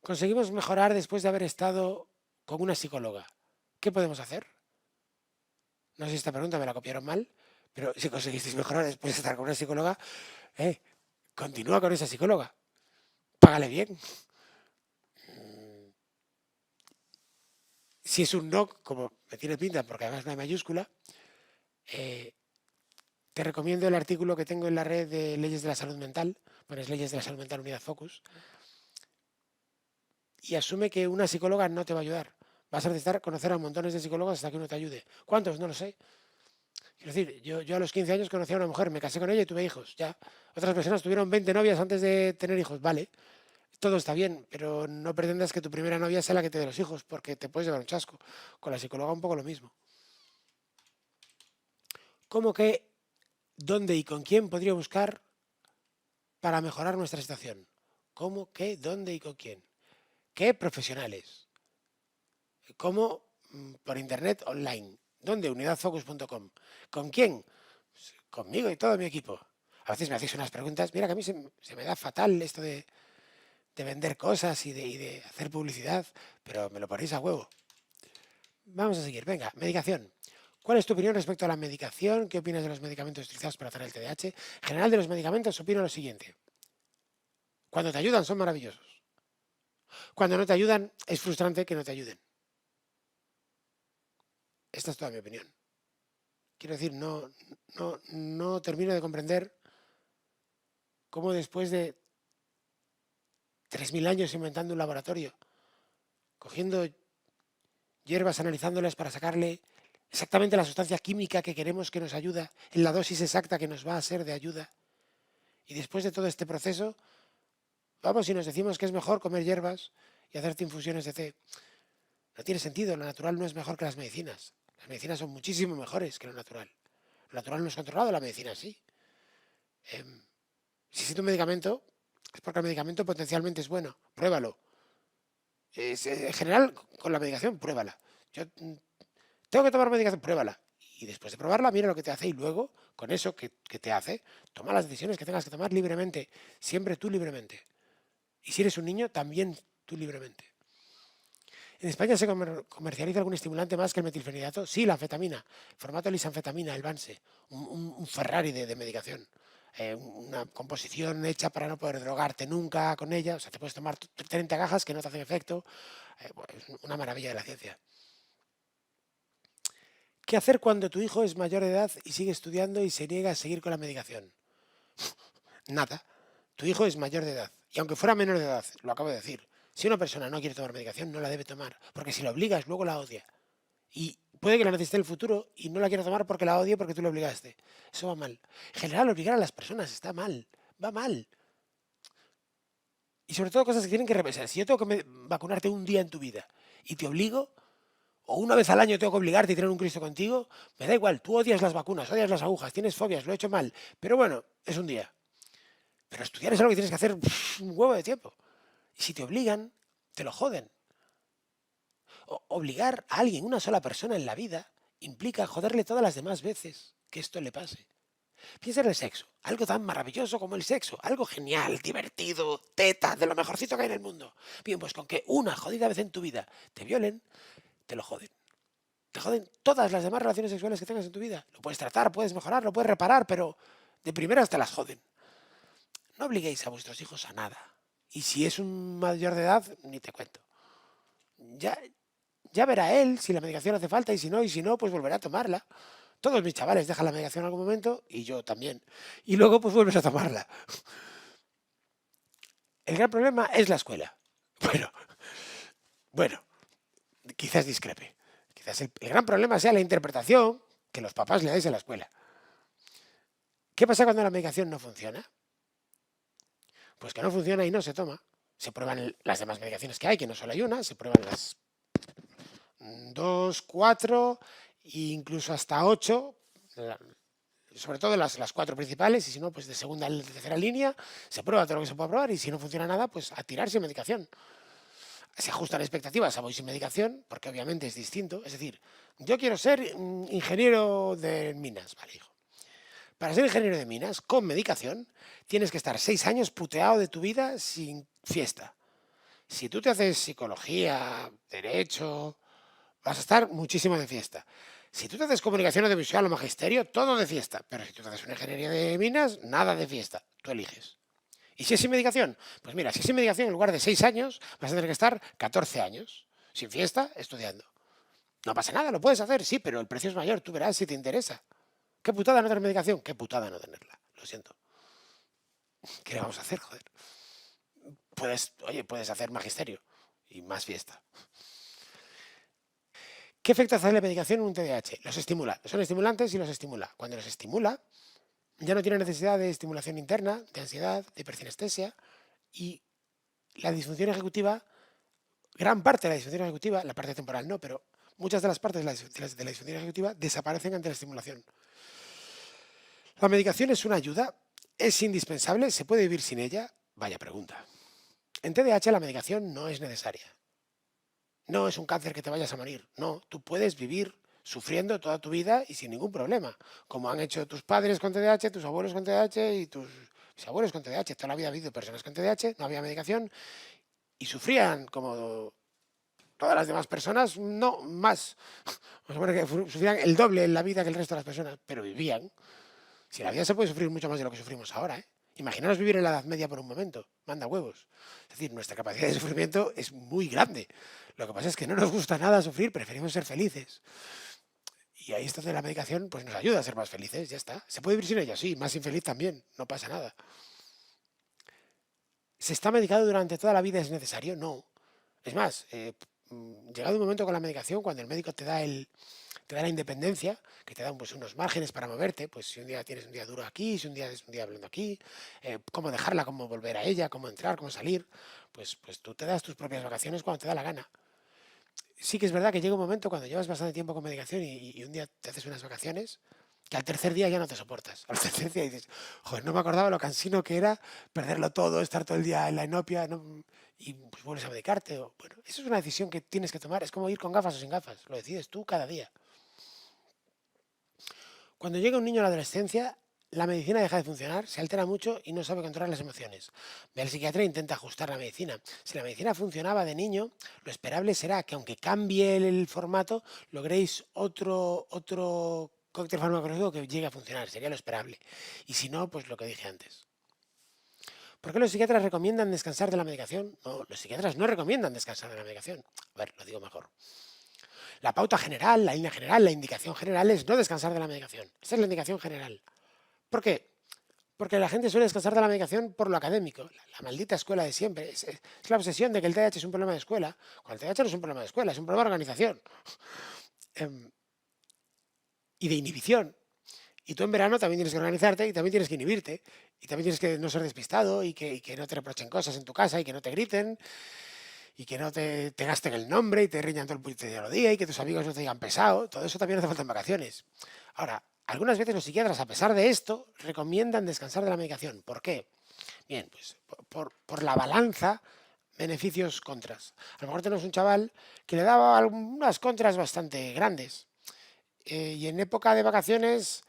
Conseguimos mejorar después de haber estado con una psicóloga. ¿Qué podemos hacer? No sé si esta pregunta me la copiaron mal, pero si conseguisteis mejorar después de estar con una psicóloga, continúa con esa psicóloga. Págale bien. Si es un no, como me tiene pinta, porque además no hay mayúscula, te recomiendo el artículo que tengo en la red de Leyes de la Salud Mental. Pones Leyes de la Salud Mental Unidad Focus. Y asume que una psicóloga no te va a ayudar. Vas a necesitar conocer a montones de psicólogos hasta que uno te ayude. ¿Cuántos? No lo sé. Quiero decir, yo a los 15 años conocí a una mujer, me casé con ella y tuve hijos. Ya. Otras personas tuvieron 20 novias antes de tener hijos. Vale, todo está bien, pero no pretendas que tu primera novia sea la que te dé los hijos, porque te puedes llevar un chasco. Con la psicóloga un poco lo mismo. ¿Cómo que, dónde y con quién podría buscar para mejorar nuestra situación? ¿Cómo, qué, dónde y con quién? ¿Qué profesionales? ¿Cómo? Por internet online. ¿Dónde? Unidadfocus.com. ¿Con quién? Pues conmigo y todo mi equipo. A veces me hacéis unas preguntas. Mira que a mí se me da fatal esto de vender cosas y de hacer publicidad, pero me lo ponéis a huevo. Vamos a seguir. Venga, medicación. ¿Cuál es tu opinión respecto a la medicación? ¿Qué opinas de los medicamentos utilizados para tratar el TDAH? En general, de los medicamentos opino lo siguiente. Cuando te ayudan son maravillosos. Cuando no te ayudan es frustrante que no te ayuden. Esta es toda mi opinión. Quiero decir, no termino de comprender cómo después de 3000 años inventando un laboratorio, cogiendo hierbas, analizándolas para sacarle exactamente la sustancia química que queremos que nos ayuda, en la dosis exacta que nos va a ser de ayuda. Y después de todo este proceso, vamos y nos decimos que es mejor comer hierbas y hacerte infusiones de té. No tiene sentido, lo natural no es mejor que las medicinas. Las medicinas son muchísimo mejores que lo natural. Lo natural no es controlado, la medicina sí. Em, si existe un medicamento, es porque el medicamento potencialmente es bueno. Pruébalo. En general, con la medicación, pruébala. Yo tengo que tomar medicación, pruébala. Y después de probarla, mira lo que te hace y luego, con eso que te hace, toma las decisiones que tengas que tomar libremente. Siempre tú libremente. Y si eres un niño, también tú libremente. ¿En España se comercializa algún estimulante más que el metilfenidato? Sí, la anfetamina. Formato lisanfetamina, el Banse. Un Ferrari de medicación. Una composición hecha para no poder drogarte nunca con ella. O sea, te puedes tomar 30 cajas que no te hacen efecto. Bueno, es una maravilla de la ciencia. ¿Qué hacer cuando tu hijo es mayor de edad y sigue estudiando y se niega a seguir con la medicación? Nada. Tu hijo es mayor de edad. Y aunque fuera menor de edad, lo acabo de decir, si una persona no quiere tomar medicación, no la debe tomar. Porque si la obligas, luego la odia. Y puede que la necesite en el futuro y no la quiera tomar porque la odie porque tú le obligaste. Eso va mal. En general, obligar a las personas está mal. Va mal. Y sobre todo cosas que tienen que repensar. Si yo tengo que vacunarte un día en tu vida y te obligo, o una vez al año tengo que obligarte y tener un Cristo contigo, me da igual. Tú odias las vacunas, odias las agujas, tienes fobias, lo he hecho mal. Pero bueno, es un día. Pero estudiar es algo que tienes que hacer un huevo de tiempo. Y si te obligan, te lo joden. Obligar a alguien, una sola persona en la vida, implica joderle todas las demás veces que esto le pase. Piensa en el sexo, algo tan maravilloso como el sexo, algo genial, divertido, teta, de lo mejorcito que hay en el mundo. Bien, pues con que una jodida vez en tu vida te violen, te lo joden. Te joden todas las demás relaciones sexuales que tengas en tu vida. Lo puedes tratar, puedes mejorar, lo puedes reparar, pero de primeras te las joden. No obliguéis a vuestros hijos a nada. Y si es un mayor de edad, ni te cuento. Ya, ya verá él si la medicación hace falta y si no, pues volverá a tomarla. Todos mis chavales dejan la medicación en algún momento y yo también. Y luego pues vuelves a tomarla. El gran problema es la escuela. Bueno, bueno, quizás discrepe. Quizás el gran problema sea la interpretación que los papás le dais a la escuela. ¿Qué pasa cuando la medicación no funciona? Pues que no funciona y no se toma. Se prueban las demás medicaciones que hay, que no solo hay una, se prueban las 2, 4 e incluso hasta 8, sobre todo las 4 principales, y si no, pues de segunda y tercera línea, se prueba todo lo que se puede probar y si no funciona nada, pues a tirarse medicación. Se ajustan expectativas a voy sin medicación, porque obviamente es distinto. Es decir, yo quiero ser ingeniero de minas, vale, hijo. Para ser ingeniero de minas, con medicación, tienes que estar 6 años puteado de tu vida sin fiesta. Si tú te haces psicología, derecho, vas a estar muchísimo de fiesta. Si tú te haces comunicación audiovisual o magisterio, todo de fiesta. Pero si tú te haces una ingeniería de minas, nada de fiesta. Tú eliges. ¿Y si es sin medicación? Pues mira, si es sin medicación, en lugar de 6 años, vas a tener que estar 14 años, sin fiesta, estudiando. No pasa nada, lo puedes hacer, sí, pero el precio es mayor, tú verás si te interesa. ¿Qué putada no tener medicación? ¿Qué putada no tenerla? Lo siento. ¿Qué le vamos a hacer, joder? Puedes hacer magisterio y más fiesta. ¿Qué efecto hace la medicación en un TDAH? Los estimula. Son estimulantes y los estimula. Cuando los estimula, ya no tiene necesidad de estimulación interna, de ansiedad, de hipercinestesia y la disfunción ejecutiva, gran parte de la disfunción ejecutiva, la parte temporal no, pero muchas de las partes de la disfunción ejecutiva desaparecen ante la estimulación. ¿La medicación es una ayuda? ¿Es indispensable? ¿Se puede vivir sin ella? Vaya pregunta. En TDAH la medicación no es necesaria. No es un cáncer que te vayas a morir. No, tú puedes vivir sufriendo toda tu vida y sin ningún problema, como han hecho tus padres con TDAH, tus abuelos con TDAH y tus bisabuelos con TDAH. Toda la vida ha habido personas con TDAH, no había medicación y sufrían como todas las demás personas, no más. Vamos a poner que sufrían el doble en la vida que el resto de las personas, pero vivían. Si en la vida se puede sufrir mucho más de lo que sufrimos ahora, ¿eh? Imaginaos vivir en la Edad Media por un momento, manda huevos. Es decir, nuestra capacidad de sufrimiento es muy grande. Lo que pasa es que no nos gusta nada sufrir, preferimos ser felices. Y ahí está de la medicación, pues nos ayuda a ser más felices, ya está. ¿Se puede vivir sin ella? Sí, más infeliz también, no pasa nada. ¿Se está medicado durante toda la vida es necesario? No. Es más, llegado un momento con la medicación, cuando el médico te da te da la independencia, que te dan pues, unos márgenes para moverte, pues si un día tienes un día duro aquí, si un día es un día hablando aquí, cómo dejarla, cómo volver a ella, cómo entrar, cómo salir, pues tú te das tus propias vacaciones cuando te da la gana. Sí que es verdad que llega un momento cuando llevas bastante tiempo con medicación y un día te haces unas vacaciones que al tercer día ya no te soportas. Al tercer día dices, joder, no me acordaba lo cansino que era perderlo todo, estar todo el día en la inopia y pues vuelves a medicarte. Bueno, eso es una decisión que tienes que tomar. Es como ir con gafas o sin gafas. Lo decides tú cada día. Cuando llega un niño a la adolescencia, la medicina deja de funcionar, se altera mucho y no sabe controlar las emociones. Ve al psiquiatra e intenta ajustar la medicina. Si la medicina funcionaba de niño, lo esperable será que aunque cambie el formato, logréis otro cóctel farmacológico que llegue a funcionar. Sería lo esperable. Y si no, pues lo que dije antes. ¿Por qué los psiquiatras recomiendan descansar de la medicación? No, los psiquiatras no recomiendan descansar de la medicación. A ver, lo digo mejor. La pauta general, la línea general, la indicación general es no descansar de la medicación. Esa es la indicación general. ¿Por qué? Porque la gente suele descansar de la medicación por lo académico, la maldita escuela de siempre. Es la obsesión de que el TDAH es un problema de escuela, cuando el TDAH no es un problema de escuela, es un problema de organización y de inhibición. Y tú en verano también tienes que organizarte y también tienes que inhibirte. Y también tienes que no ser despistado y que no te reprochen cosas en tu casa y que no te griten y que no te gasten el nombre y te riñan todo el puto día y que tus amigos no te digan pesado. Todo eso también hace falta en vacaciones. Ahora, algunas veces los psiquiatras, a pesar de esto, recomiendan descansar de la medicación. ¿Por qué? Bien, pues por la balanza beneficios contras. A lo mejor tenemos un chaval que le daba algunas contras bastante grandes y en época de vacaciones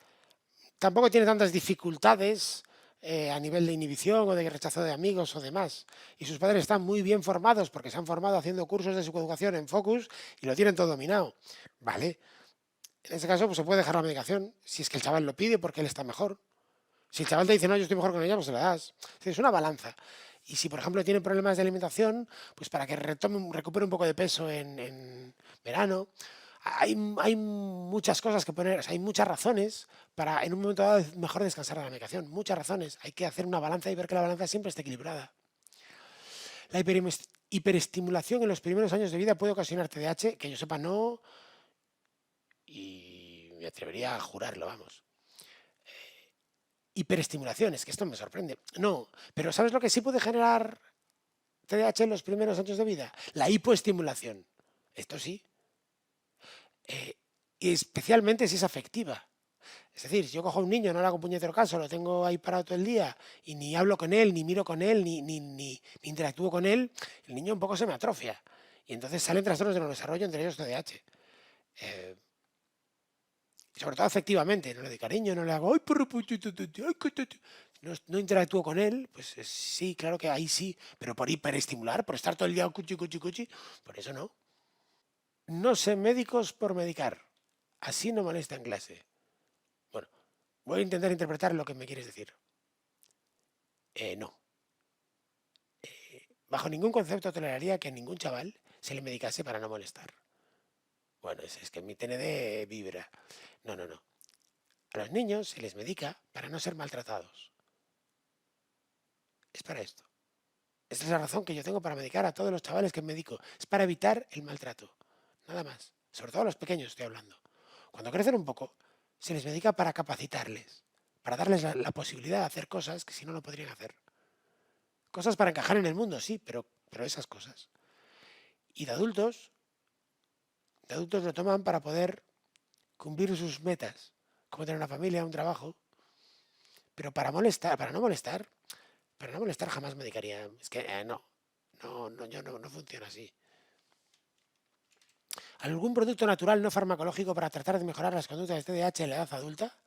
tampoco tiene tantas dificultades a nivel de inhibición o de rechazo de amigos o demás. Y sus padres están muy bien formados porque se han formado haciendo cursos de psicoeducación en Focus y lo tienen todo dominado. Vale, en ese caso pues se puede dejar la medicación si es que el chaval lo pide porque él está mejor. Si el chaval te dice, no, yo estoy mejor con ella, pues se la das. Es una balanza. Y si, por ejemplo, tiene problemas de alimentación, pues para que recupere un poco de peso en verano, hay muchas cosas que poner, o sea, hay muchas razones para en un momento dado mejor descansar de la medicación. Muchas razones. Hay que hacer una balanza y ver que la balanza siempre esté equilibrada. La hiperestimulación en los primeros años de vida puede ocasionar TDAH, que yo sepa no, y me atrevería a jurarlo, vamos. Hiperestimulación, es que esto me sorprende. No, pero ¿sabes lo que sí puede generar TDAH en los primeros años de vida? La hipoestimulación. Esto sí. Y especialmente si es afectiva. Es decir, si yo cojo a un niño, no le hago puñetero caso, lo tengo ahí parado todo el día y ni hablo con él, ni miro con él, ni interactúo con él, el niño un poco se me atrofia. Y entonces salen trastornos de neurodesarrollo, entre ellos TDAH. Eh, sobre todo afectivamente, no le doy cariño, no le hago, ay, no interactúo con él, pues sí, claro que ahí sí, pero por hiperestimular, por estar todo el día cuchi, cuchi, cuchi, por eso no. No sé médicos por medicar, así no molesta en clase. Bueno, voy a intentar interpretar lo que me quieres decir. No, bajo ningún concepto toleraría que a ningún chaval se le medicase para no molestar. Bueno, es que mi TND vibra. No, no, no. A los niños se les medica para no ser maltratados. Es para esto. Esta es la razón que yo tengo para medicar a todos los chavales que medico. Es para evitar el maltrato. Nada más. Sobre todo a los pequeños estoy hablando. Cuando crecen un poco, se les medica para capacitarles. Para darles la posibilidad de hacer cosas que si no, no podrían hacer. Cosas para encajar en el mundo, sí, pero esas cosas. Y de adultos lo toman para poder cumplir sus metas. Como tener una familia, un trabajo. Pero para no molestar jamás medicaría. Es que no. No, no, yo no funciona así. ¿Algún producto natural no farmacológico para tratar de mejorar las conductas de TDAH en la edad adulta?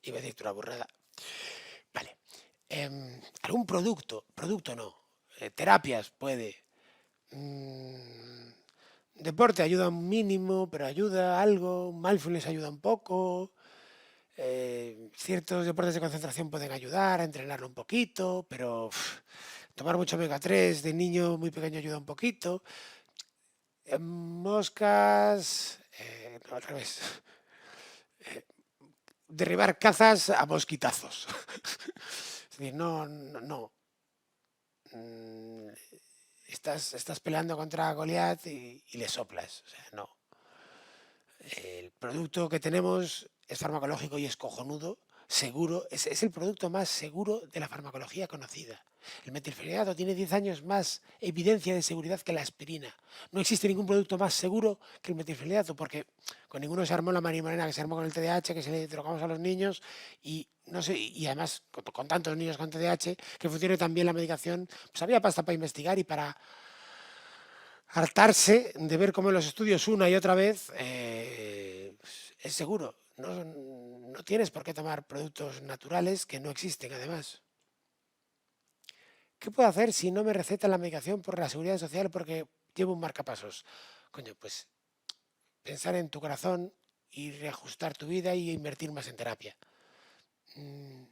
Iba a decir una burrada. Vale. ¿Algún producto no. Terapias puede. Mm, deporte ayuda un mínimo, pero ayuda algo. Mindfulness ayuda un poco. Ciertos deportes de concentración pueden ayudar a entrenarlo un poquito, pero tomar mucho omega 3 de niño muy pequeño ayuda un poquito. Moscas, no, al revés. Derribar cazas a mosquitazos. Es decir, no, no, no. Mm, estás peleando contra Goliat y le soplas. O sea, no. El producto que tenemos es farmacológico y es cojonudo, seguro, es el producto más seguro de la farmacología conocida. El metilfenidato tiene 10 años más evidencia de seguridad que la aspirina. No existe ningún producto más seguro que el metilfenidato, porque con ninguno se armó la marimorena que se armó con el TDAH, que se le drogamos a los niños, y no sé, y además con tantos niños con TDAH, que funcione tan bien la medicación, pues había pasta para investigar y para hartarse de ver cómo en los estudios una y otra vez es seguro. No, no tienes por qué tomar productos naturales que no existen, además. ¿Qué puedo hacer si no me recetan la medicación por la seguridad social porque llevo un marcapasos? Coño, pues pensar en tu corazón y reajustar tu vida y invertir más en terapia. Mm,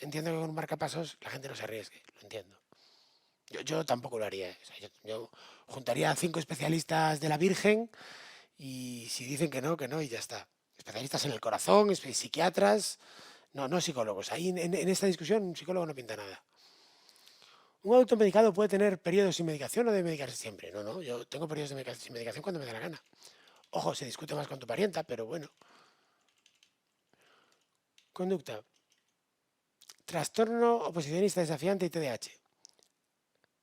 Entiendo que con un marcapasos la gente no se arriesgue, lo entiendo. Yo tampoco lo haría. O sea, yo juntaría a 5 especialistas de la Virgen y si dicen que no, y ya está. Especialistas en el corazón, psiquiatras, no psicólogos. Ahí en esta discusión un psicólogo no pinta nada. ¿Un automedicado puede tener periodos sin medicación o debe medicarse siempre? No, yo tengo periodos de sin medicación cuando me da la gana. Ojo, se discute más con tu parienta, pero bueno. Conducta. Trastorno oposicionista desafiante y TDAH.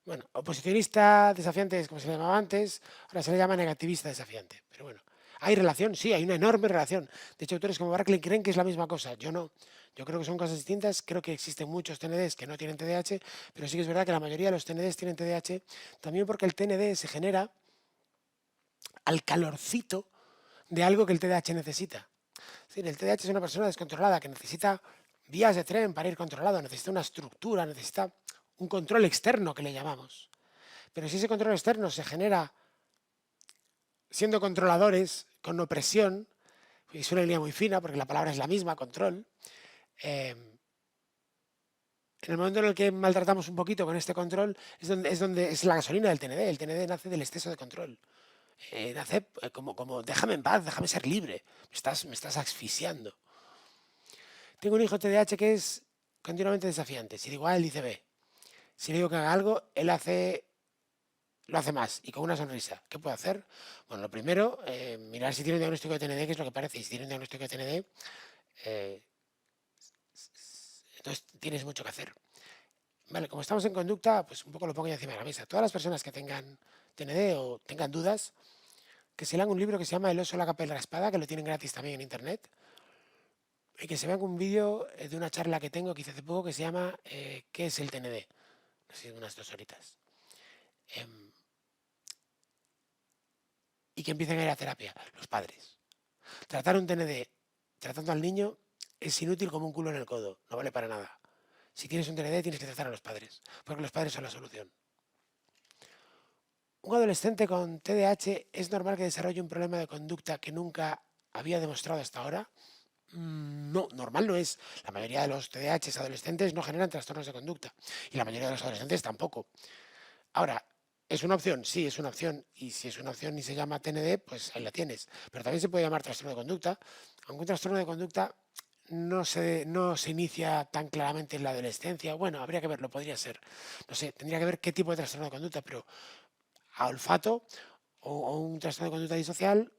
Bueno, oposicionista desafiante es como se le llamaba antes, ahora se le llama negativista desafiante. Pero bueno, ¿hay relación? Sí, hay una enorme relación. De hecho, autores como Barclay creen que es la misma cosa. Yo no. Yo creo que son cosas distintas. Creo que existen muchos TNDs que no tienen TDAH, pero sí que es verdad que la mayoría de los TNDs tienen TDAH, también porque el TND se genera al calorcito de algo que el TDAH necesita. Es decir, el TDAH es una persona descontrolada que necesita vías de tren para ir controlado, necesita una estructura, necesita un control externo que le llamamos. Pero si ese control externo se genera siendo controladores, con opresión, y es una línea muy fina porque la palabra es la misma, control, en el momento en el que maltratamos un poquito con este control, es donde es la gasolina del TND. El TND nace del exceso de control. Nace como déjame en paz, déjame ser libre, me estás asfixiando. Tengo un hijo TDAH que es continuamente desafiante. Si digo A, él dice B. Si le digo que haga algo, él lo hace más y con una sonrisa. ¿Qué puedo hacer? Bueno, lo primero, mirar si tiene un diagnóstico de TND, que es lo que parece. Y si tiene un diagnóstico de TND, eh, entonces tienes mucho que hacer. Vale, como estamos en conducta, pues un poco lo pongo ya encima de la mesa. Todas las personas que tengan TND o tengan dudas, que se lean un libro que se llama El oso, la capa y la espada, que lo tienen gratis también en internet, y que se vean un vídeo de una charla que tengo que hice hace poco que se llama ¿qué es el TND? No sé, unas 2 horitas. Em, y que empiecen a ir a terapia, los padres. Tratar un TND tratando al niño es inútil como un culo en el codo, no vale para nada. Si tienes un TND tienes que tratar a los padres, porque los padres son la solución. Un adolescente con TDAH es normal que desarrolle un problema de conducta que nunca había demostrado hasta ahora. No, normal no es. La mayoría de los TDAHs adolescentes no generan trastornos de conducta y la mayoría de los adolescentes tampoco. Ahora, ¿es una opción? Sí, es una opción. Y si es una opción y se llama TND, pues ahí la tienes. Pero también se puede llamar trastorno de conducta, aunque un trastorno de conducta no se inicia tan claramente en la adolescencia. Bueno, habría que verlo, podría ser. No sé, tendría que ver qué tipo de trastorno de conducta, pero a olfato o un trastorno de conducta disocial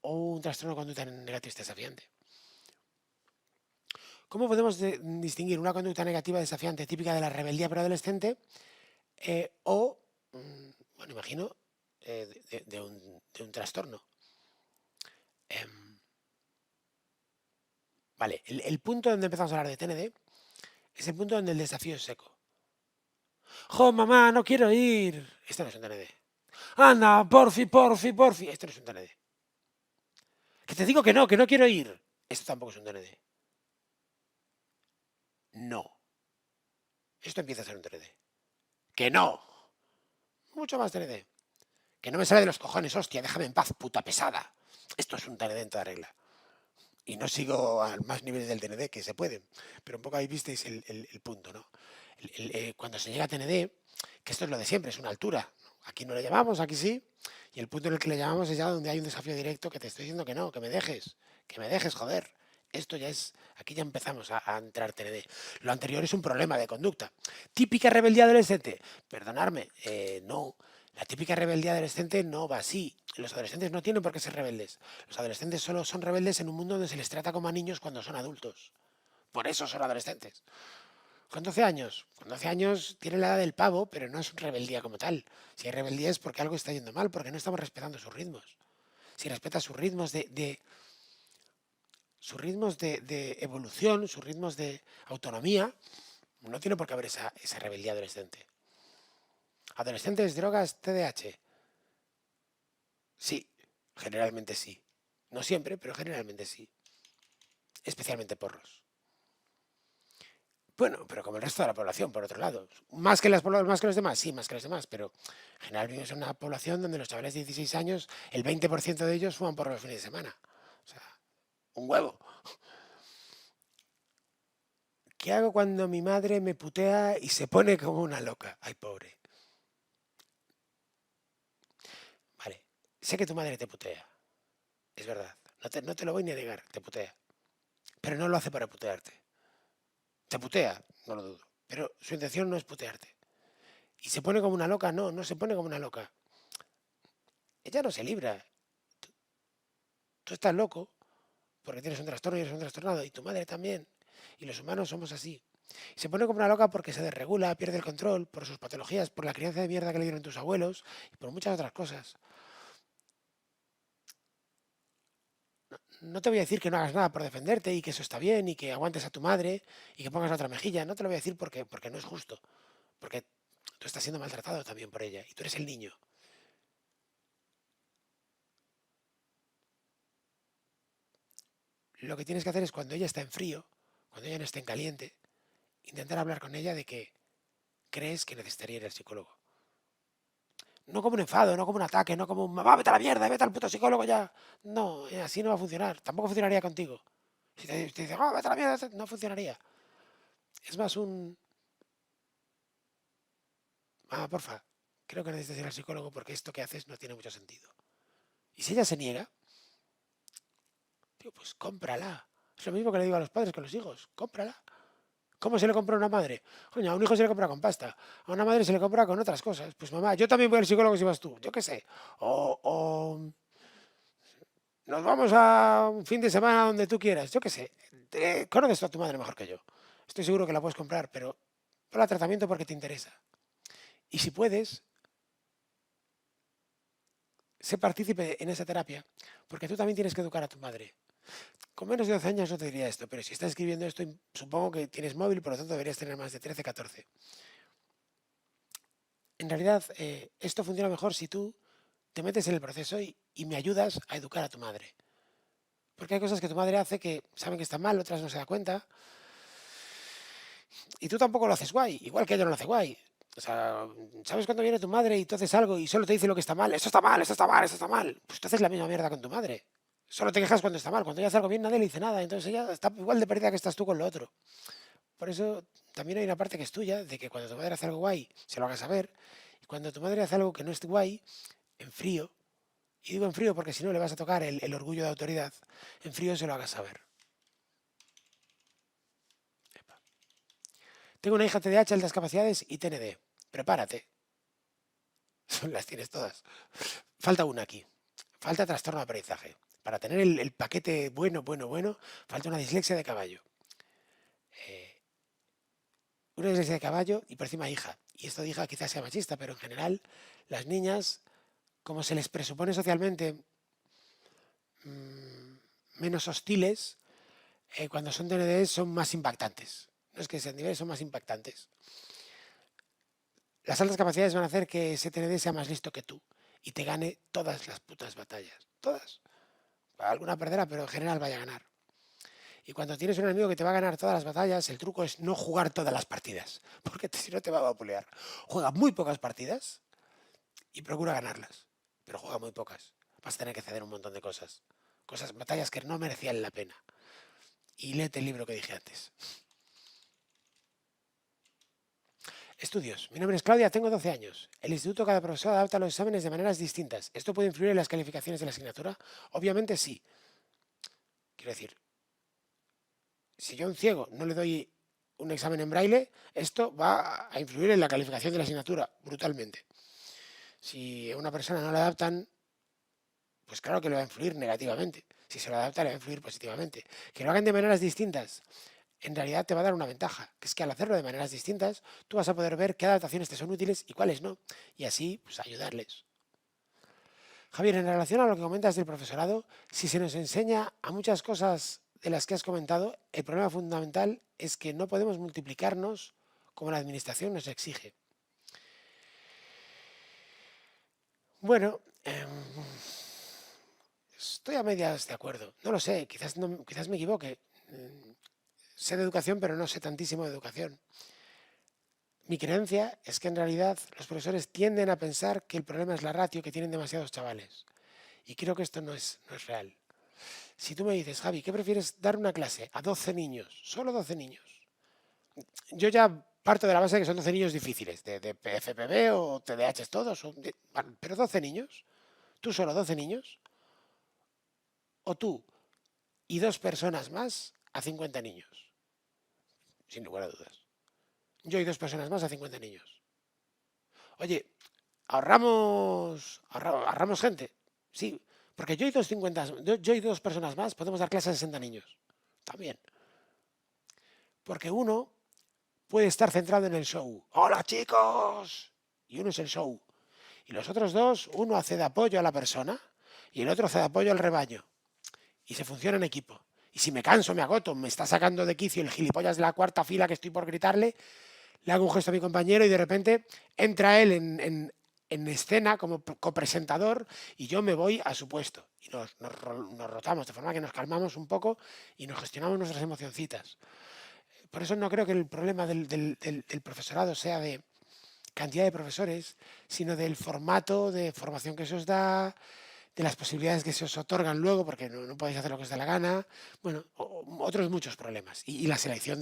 o un trastorno de conducta negativista desafiante. ¿Cómo podemos distinguir una conducta negativa desafiante típica de la rebeldía preadolescente bueno, imagino, de un trastorno? Em, vale, el punto donde empezamos a hablar de TND es el punto donde el desafío es seco. ¡Jo, mamá, no quiero ir! Esto no es un TND. ¡Anda, porfi, porfi, porfi! Esto no es un TND. Que te digo que no quiero ir. Esto tampoco es un TND. No. Esto empieza a ser un TND. Que no. Mucho más TND. Que no me sale de los cojones, hostia, déjame en paz, puta pesada. Esto es un TND en toda regla. Y no sigo a más niveles del TND que se pueden. Pero un poco ahí visteis el punto, ¿no? Cuando se llega a TND, que esto es lo de siempre, es una altura. Aquí no le llamamos, aquí sí. Y el punto en el que le llamamos es ya donde hay un desafío directo que te estoy diciendo que no, que me dejes, joder. Esto ya es, aquí ya empezamos a entrar TND. Lo anterior es un problema de conducta. Típica rebeldía adolescente. Perdonadme, no. La típica rebeldía adolescente no va así. Los adolescentes no tienen por qué ser rebeldes. Los adolescentes solo son rebeldes en un mundo donde se les trata como a niños cuando son adultos. Por eso son adolescentes. Con 12 años. Con 12 años tiene la edad del pavo, pero no es rebeldía como tal. Si hay rebeldía es porque algo está yendo mal, porque no estamos respetando sus ritmos. Si respetas sus ritmos de evolución, sus ritmos de autonomía, no tiene por qué haber esa rebeldía adolescente. Adolescentes, drogas, TDAH. Sí, generalmente sí. No siempre, pero generalmente sí. Especialmente porros. Bueno, pero como el resto de la población, por otro lado. Más que los demás, sí, más que los demás, pero en general vivimos en una población donde los chavales de 16 años, el 20% de ellos fuman porros los fines de semana. O sea, un huevo. ¿Qué hago cuando mi madre me putea y se pone como una loca? Ay, pobre. Vale, sé que tu madre te putea, es verdad. No te lo voy ni a negar, te putea. Pero no lo hace para putearte. Te putea, no lo dudo. Pero su intención no es putearte. Y se pone como una loca, no, no se pone como una loca. Ella no se libra. Tú estás loco porque tienes un trastorno y eres un trastornado. Y tu madre también. Y los humanos somos así. Y se pone como una loca porque se desregula, pierde el control, por sus patologías, por la crianza de mierda que le dieron tus abuelos y por muchas otras cosas. No te voy a decir que no hagas nada por defenderte y que eso está bien y que aguantes a tu madre y que pongas la otra mejilla. No te lo voy a decir porque no es justo. Porque tú estás siendo maltratado también por ella y tú eres el niño. Lo que tienes que hacer es cuando ella está en frío, cuando ella no esté en caliente, intentar hablar con ella de que crees que necesitaría ir al psicólogo. No como un enfado, no como un ataque, no como un mamá, vete a la mierda, vete al puto psicólogo ya. No, así no va a funcionar. Tampoco funcionaría contigo. Si te dice, oh, vete a la mierda, no funcionaría. Es más un, porfa, creo que necesitas ir al psicólogo porque esto que haces no tiene mucho sentido. Y si ella se niega, tío, pues cómprala. Es lo mismo que le digo a los padres con los hijos, cómprala. ¿Cómo se le compra a una madre? Coño, a un hijo se le compra con pasta, a una madre se le compra con otras cosas. Pues mamá, yo también voy al psicólogo si vas tú, yo qué sé. O nos vamos a un fin de semana donde tú quieras, yo qué sé. Conoces a tu madre mejor que yo. Estoy seguro que la puedes comprar, pero ponla a tratamiento porque te interesa. Y si puedes, sé partícipe en esa terapia, porque tú también tienes que educar a tu madre. Con menos de 12 años no te diría esto, pero si estás escribiendo esto, supongo que tienes móvil, por lo tanto deberías tener más de 13, 14. En realidad, esto funciona mejor si tú te metes en el proceso y me ayudas a educar a tu madre. Porque hay cosas que tu madre hace que saben que están mal, otras no se da cuenta, y tú tampoco lo haces guay, igual que ella no lo hace guay. O sea, ¿sabes cuando viene tu madre y tú haces algo y solo te dice lo que está mal? Esto está mal, esto está mal, esto está mal. Pues tú haces la misma mierda con tu madre. Solo te quejas cuando está mal. Cuando ella hace algo bien, nadie le dice nada. Entonces ella está igual de perdida que estás tú con lo otro. Por eso también hay una parte que es tuya, de que cuando tu madre hace algo guay, se lo hagas saber. Y cuando tu madre hace algo que no es guay, en frío, y digo en frío porque si no le vas a tocar el orgullo de autoridad, en frío se lo hagas saber. Tengo una hija TDAH, altas capacidades y TND. Prepárate. Las tienes todas. Falta una aquí. Falta trastorno de aprendizaje. Para tener el paquete bueno, bueno, bueno, falta una dislexia de caballo. Eh, una dislexia de caballo y por encima hija. Y esto de hija quizás sea machista, pero en general las niñas, como se les presupone socialmente mm, menos hostiles, cuando son TND son más impactantes. No es que sean niveles, son más impactantes. Las altas capacidades van a hacer que ese TND sea más listo que tú y te gane todas las putas batallas. Todas. Alguna perderá, pero en general vaya a ganar. Y cuando tienes un enemigo que te va a ganar todas las batallas, el truco es no jugar todas las partidas, porque si no te va a vapulear. Juega muy pocas partidas y procura ganarlas, pero juega muy pocas. Vas a tener que ceder un montón de cosas. Batallas que no merecían la pena. Y léete el libro que dije antes. Estudios. Mi nombre es Claudia, tengo 12 años. El instituto, cada profesor adapta los exámenes de maneras distintas. ¿Esto puede influir en las calificaciones de la asignatura? Obviamente sí. Quiero decir, Si yo a un ciego no le doy un examen en braille, esto va a influir en la calificación de la asignatura brutalmente. Si a una persona no le adaptan, pues claro que le va a influir negativamente. Si se lo adapta, le va a influir positivamente. Que lo hagan de maneras distintas, en realidad te va a dar una ventaja, que es que al hacerlo de maneras distintas, tú vas a poder ver qué adaptaciones te son útiles y cuáles no, y así, pues ayudarles. Javier, en relación a lo que comentas del profesorado, si se nos enseña a muchas cosas de las que has comentado, el problema fundamental es que no podemos multiplicarnos como la administración nos exige. Bueno, estoy a medias de acuerdo. No lo sé, quizás, no, quizás me equivoque. Sé de educación, pero no sé tantísimo de educación. Mi creencia es que en realidad los profesores tienden a pensar que el problema es la ratio, que tienen demasiados chavales. Y creo que esto no es real. Si tú me dices, Javi, ¿qué prefieres dar una clase a 12 niños? Solo 12 niños. Yo ya parto de la base de que son 12 niños difíciles, de FPB o TDAH todos, vale, pero 12 niños, tú solo 12 niños, o tú y dos personas más a 50 niños, sin lugar a dudas. Yo y dos personas más a 50 niños. Oye, ahorramos gente. Sí, porque yo y dos personas más podemos dar clases a 60 niños. También. Porque uno puede estar centrado en el show. ¡Hola, chicos! Y uno es el show. Y los otros dos, uno hace de apoyo a la persona y el otro hace de apoyo al rebaño. Y se funciona en equipo. Y si me canso, me agoto, me está sacando de quicio el gilipollas de la cuarta fila que estoy por gritarle, le hago un gesto a mi compañero y de repente entra él en escena como copresentador y yo me voy a su puesto. Y nos rotamos de forma que nos calmamos un poco y nos gestionamos nuestras emocioncitas. Por eso no creo que el problema del profesorado sea de cantidad de profesores, sino del formato de formación que se os da, de las posibilidades que se os otorgan luego, porque no podéis hacer lo que os da la gana, bueno, otros muchos problemas. Y la selección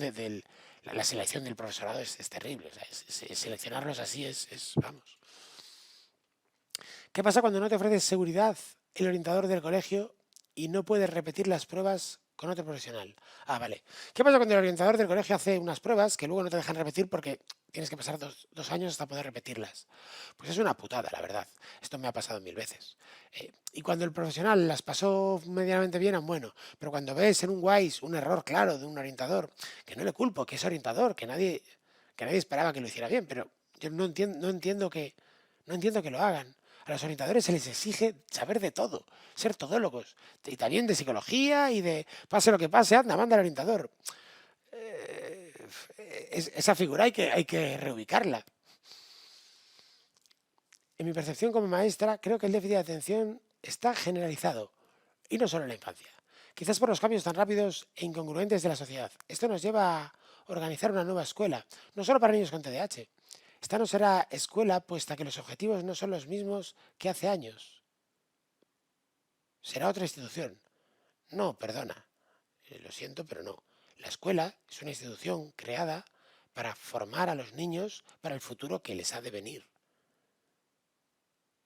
la selección del profesorado es terrible. O sea, seleccionarlos así vamos. ¿Qué pasa cuando no te ofreces seguridad el orientador del colegio y no puedes repetir las pruebas con otro profesional? Ah, vale. ¿Qué pasa cuando el orientador del colegio hace unas pruebas que luego no te dejan repetir porque tienes que pasar dos años hasta poder repetirlas? Pues es una putada, la verdad. Esto me ha pasado 1000 veces. Y cuando el profesional las pasó medianamente bien, bueno, pero cuando ves en un WISE un error claro de un orientador, que no le culpo, que es orientador, que nadie esperaba que lo hiciera bien, pero yo no entiendo que lo hagan. A los orientadores se les exige saber de todo, ser todólogos, y también de psicología y de pase lo que pase, anda, manda al orientador. Eh, Esa figura hay que reubicarla. En mi percepción como maestra, creo que el déficit de atención está generalizado, y no solo en la infancia. Quizás por los cambios tan rápidos e incongruentes de la sociedad. Esto nos lleva a organizar una nueva escuela, no solo para niños con TDAH. Esta no será escuela puesta que los objetivos no son los mismos que hace años. Será otra institución. No, perdona. Lo siento, pero no. La escuela es una institución creada para formar a los niños para el futuro que les ha de venir.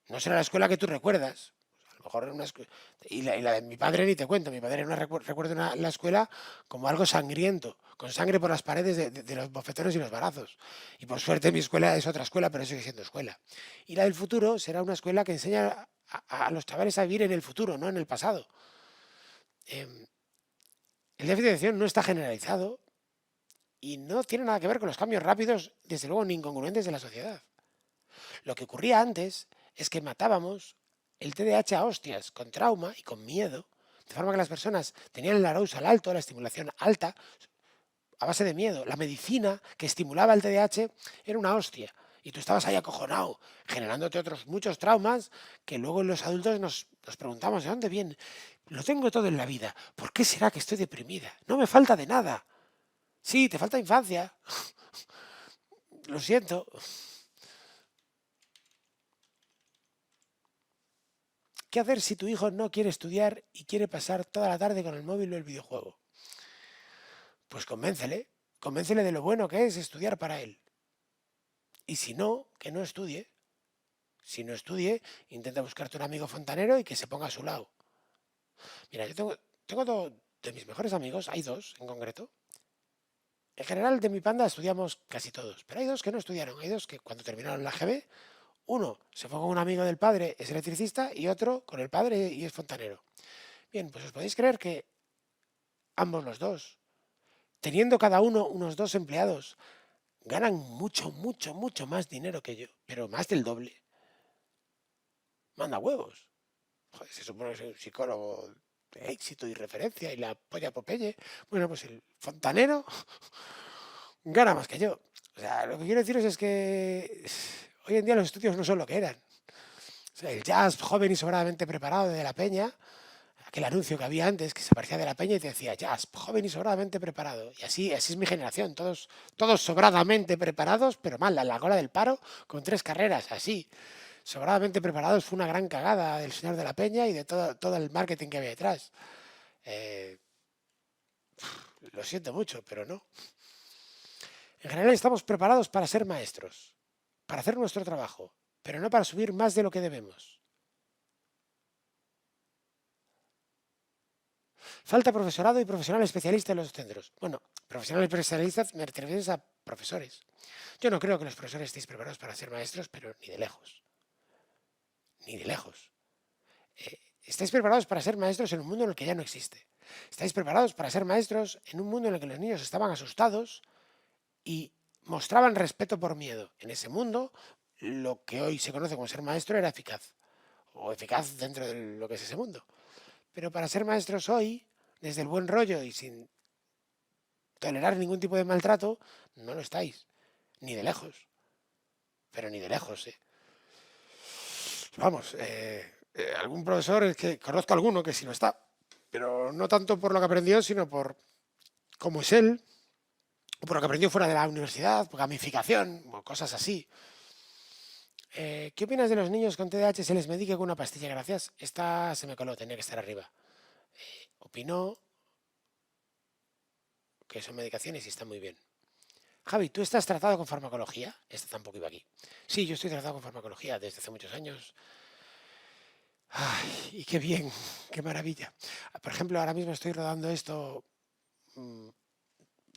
No será la escuela que tú recuerdas. A lo mejor una escuela. Y la de mi padre ni te cuento. Mi padre no recuerda la escuela como algo sangriento, con sangre por las paredes de los bofetones y los barazos. Y por suerte mi escuela es otra escuela, pero sigue siendo escuela. Y la del futuro será una escuela que enseña a los chavales a vivir en el futuro, no en el pasado. Em, el déficit de atención no está generalizado y no tiene nada que ver con los cambios rápidos, desde luego ni incongruentes de la sociedad. Lo que ocurría antes es que matábamos el TDAH a hostias, con trauma y con miedo, de forma que las personas tenían el arousal alto, la estimulación alta, a base de miedo. La medicina que estimulaba el TDAH era una hostia. Y tú estabas ahí acojonado, generándote otros muchos traumas que luego en los adultos nos preguntamos, ¿de dónde viene? Lo tengo todo en la vida. ¿Por qué será que estoy deprimida? No me falta de nada. Sí, te falta infancia. Lo siento. ¿Qué hacer si tu hijo no quiere estudiar y quiere pasar toda la tarde con el móvil o el videojuego? Pues convéncele. Convéncele de lo bueno que es estudiar para él. Y si no, que no estudie. Si no estudie, intenta buscarte un amigo fontanero y que se ponga a su lado. Mira, yo tengo de mis mejores amigos, hay dos en concreto, En general, de mi panda estudiamos casi todos, pero hay dos que no estudiaron. Hay dos que cuando terminaron la GB, uno se fue con un amigo del padre, es electricista, y otro con el padre y es fontanero. Bien, pues os podéis creer que ambos los dos, teniendo cada uno unos dos empleados, ganan mucho, mucho, mucho más dinero que yo, pero más del doble. Manda huevos. Joder, se supone que soy un psicólogo de éxito y referencia y la polla Popeye. Bueno, pues el fontanero gana más que yo. O sea, lo que quiero deciros es que hoy en día los estudios no son lo que eran. O sea, el jazz joven y sobradamente preparado de La Peña, aquel anuncio que había antes que se parecía de La Peña y te decía jazz joven y sobradamente preparado. Y así es mi generación, todos sobradamente preparados, pero mal, a la cola del paro, con 3 carreras, así. Sobradamente preparados fue una gran cagada del señor de La Peña y de todo el marketing que había detrás. Eh, lo siento mucho, pero no. En general estamos preparados para ser maestros, para hacer nuestro trabajo, pero no para subir más de lo que debemos. Falta profesorado y profesional especialista en los centros. Bueno, profesional especialistas me refieres a profesores. Yo no creo que los profesores estéis preparados para ser maestros, pero ni de lejos. Ni de lejos. Estáis preparados para ser maestros en un mundo en el que ya no existe. Estáis preparados para ser maestros en un mundo en el que los niños estaban asustados y mostraban respeto por miedo. En ese mundo, lo que hoy se conoce como ser maestro era eficaz, o eficaz dentro de lo que es ese mundo. Pero para ser maestros hoy, desde el buen rollo y sin tolerar ningún tipo de maltrato, no lo estáis. Ni de lejos. Pero ni de lejos, ¿eh? Vamos, algún profesor, es que conozco alguno que sí no está. Pero no tanto por lo que aprendió, sino por cómo es él, o por lo que aprendió fuera de la universidad, por gamificación, o cosas así. ¿Qué opinas de los niños con TDAH se les medique con una pastilla? Gracias. Esta se me coló, tenía que estar arriba. Opinó que son medicaciones y está muy bien. Javi, ¿tú estás tratado con farmacología? Esta tampoco iba aquí. Sí, yo estoy tratado con farmacología desde hace muchos años. Ay, y qué bien, qué maravilla. Por ejemplo, ahora mismo estoy rodando esto mm,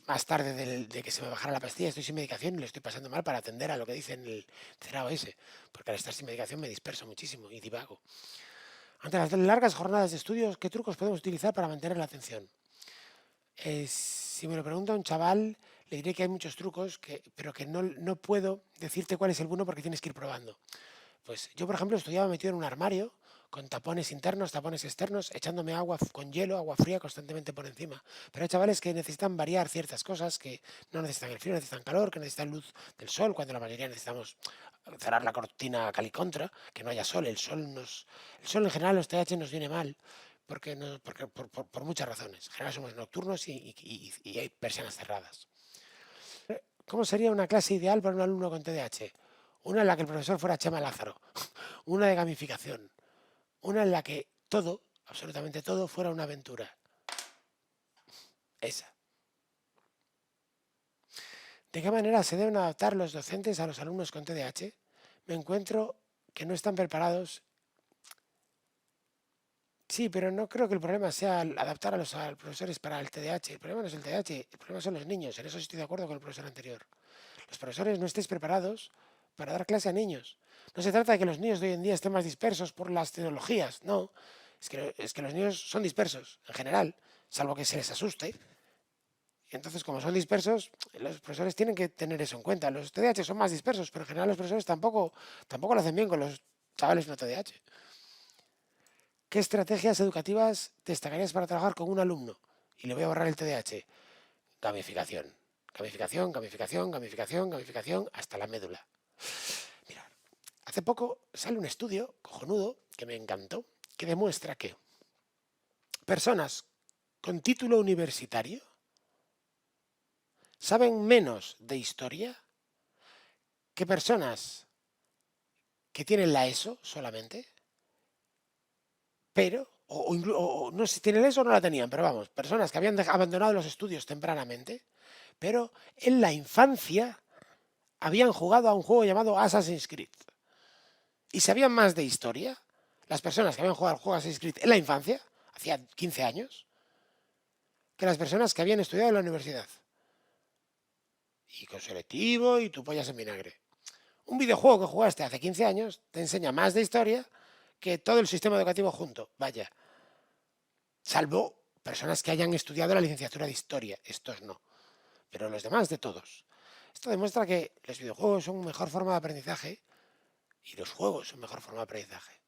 más tarde de que se me bajara la pastilla. Estoy sin medicación y lo estoy pasando mal para atender a lo que dice en el CERAO ese. Porque al estar sin medicación me disperso muchísimo y divago. Ante las largas jornadas de estudios, ¿qué trucos podemos utilizar para mantener la atención? Si me lo pregunta un chaval, le diré que hay muchos trucos, pero que no puedo decirte cuál es el bueno porque tienes que ir probando. Pues yo, por ejemplo, estudiaba metido en un armario con tapones internos, tapones externos, echándome agua con hielo, agua fría constantemente por encima. Pero hay chavales que necesitan variar ciertas cosas, que no necesitan el frío, necesitan calor, que necesitan luz del sol, cuando la mayoría necesitamos cerrar la cortina calicontra, que no haya sol. El sol en general los TH nos viene mal, por muchas razones. En general somos nocturnos y hay persianas cerradas. ¿Cómo sería una clase ideal para un alumno con TDAH? Una en la que el profesor fuera Chema Lázaro, una de gamificación, una en la que todo, absolutamente todo, fuera una aventura. Esa. ¿De qué manera se deben adaptar los docentes a los alumnos con TDAH? Me encuentro que no están preparados. Sí, pero no creo que el problema sea adaptar a los profesores para el TDAH. El problema no es el TDAH, el problema son los niños. En eso sí estoy de acuerdo con el profesor anterior. Los profesores no estéis preparados para dar clase a niños. No se trata de que los niños de hoy en día estén más dispersos por las tecnologías, no. Es que los niños son dispersos en general, salvo que se les asuste. Y entonces, como son dispersos, los profesores tienen que tener eso en cuenta. Los TDAH son más dispersos, pero en general los profesores tampoco lo hacen bien con los chavales no TDAH. ¿Qué estrategias educativas destacarías para trabajar con un alumno? Y le voy a borrar el TDAH. Gamificación. Gamificación, gamificación, gamificación, gamificación, hasta la médula. Mirad, hace poco sale un estudio cojonudo que me encantó, que demuestra que personas con título universitario saben menos de historia que personas que tienen la ESO solamente, pero, o no sé si tienen la ESO o no la tenían, pero vamos, personas que habían abandonado los estudios tempranamente, pero en la infancia habían jugado a un juego llamado Assassin's Creed. Y sabían más de historia las personas que habían jugado al juego Assassin's Creed en la infancia, hacía 15 años, que las personas que habían estudiado en la universidad. y con selectivo y tu pollas en vinagre. Un videojuego que jugaste hace 15 años te enseña más de historia que todo el sistema educativo junto. Vaya, salvo personas que hayan estudiado la licenciatura de historia. Estos no, pero los demás de todos. Esto demuestra que los videojuegos son una mejor forma de aprendizaje y los juegos son mejor forma de aprendizaje.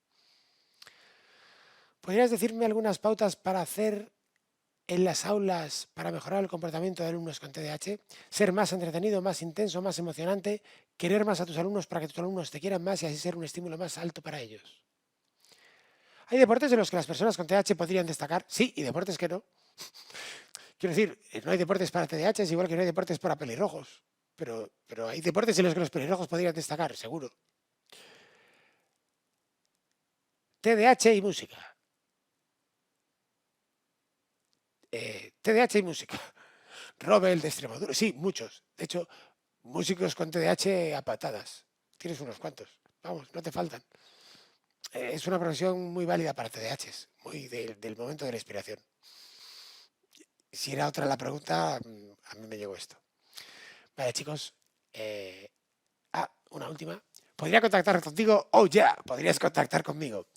¿Podrías decirme algunas pautas para hacer en las aulas para mejorar el comportamiento de alumnos con TDAH? Ser más entretenido, más intenso, más emocionante, querer más a tus alumnos para que tus alumnos te quieran más y así ser un estímulo más alto para ellos. ¿Hay deportes en los que las personas con TDAH podrían destacar? Sí, y deportes que no. Quiero decir, no hay deportes para TDAH, es igual que no hay deportes para pelirrojos. Pero hay deportes en los que los pelirrojos podrían destacar, seguro. TDAH y música. TDAH y música. Robel de Extremadura. Sí, muchos. De hecho, músicos con TDAH a patadas. Tienes unos cuantos. Vamos, no te faltan. Es una profesión muy válida para TDAHs, muy del momento de la inspiración. Si era otra la pregunta, a mí me llegó esto. Vale, chicos. eh, una última. ¿Podría contactar contigo? Oh, ya, podrías contactar conmigo.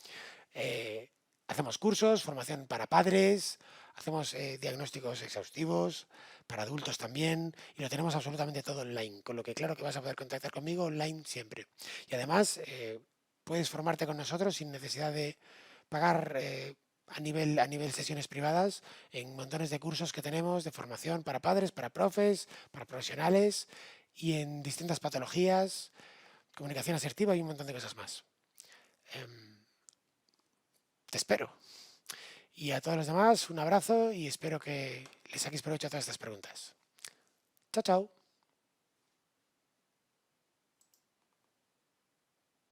Eh, Hacemos cursos, formación para padres, hacemos diagnósticos exhaustivos, para adultos también, y lo tenemos absolutamente todo online, con lo que claro que vas a poder contactar conmigo online siempre. Y además puedes formarte con nosotros sin necesidad de pagar a nivel sesiones privadas en montones de cursos que tenemos de formación para padres, para profes, para profesionales y en distintas patologías, comunicación asertiva y un montón de cosas más. Te espero. Y a todos los demás, un abrazo y espero que les saquéis provecho a todas estas preguntas. Chao, chao.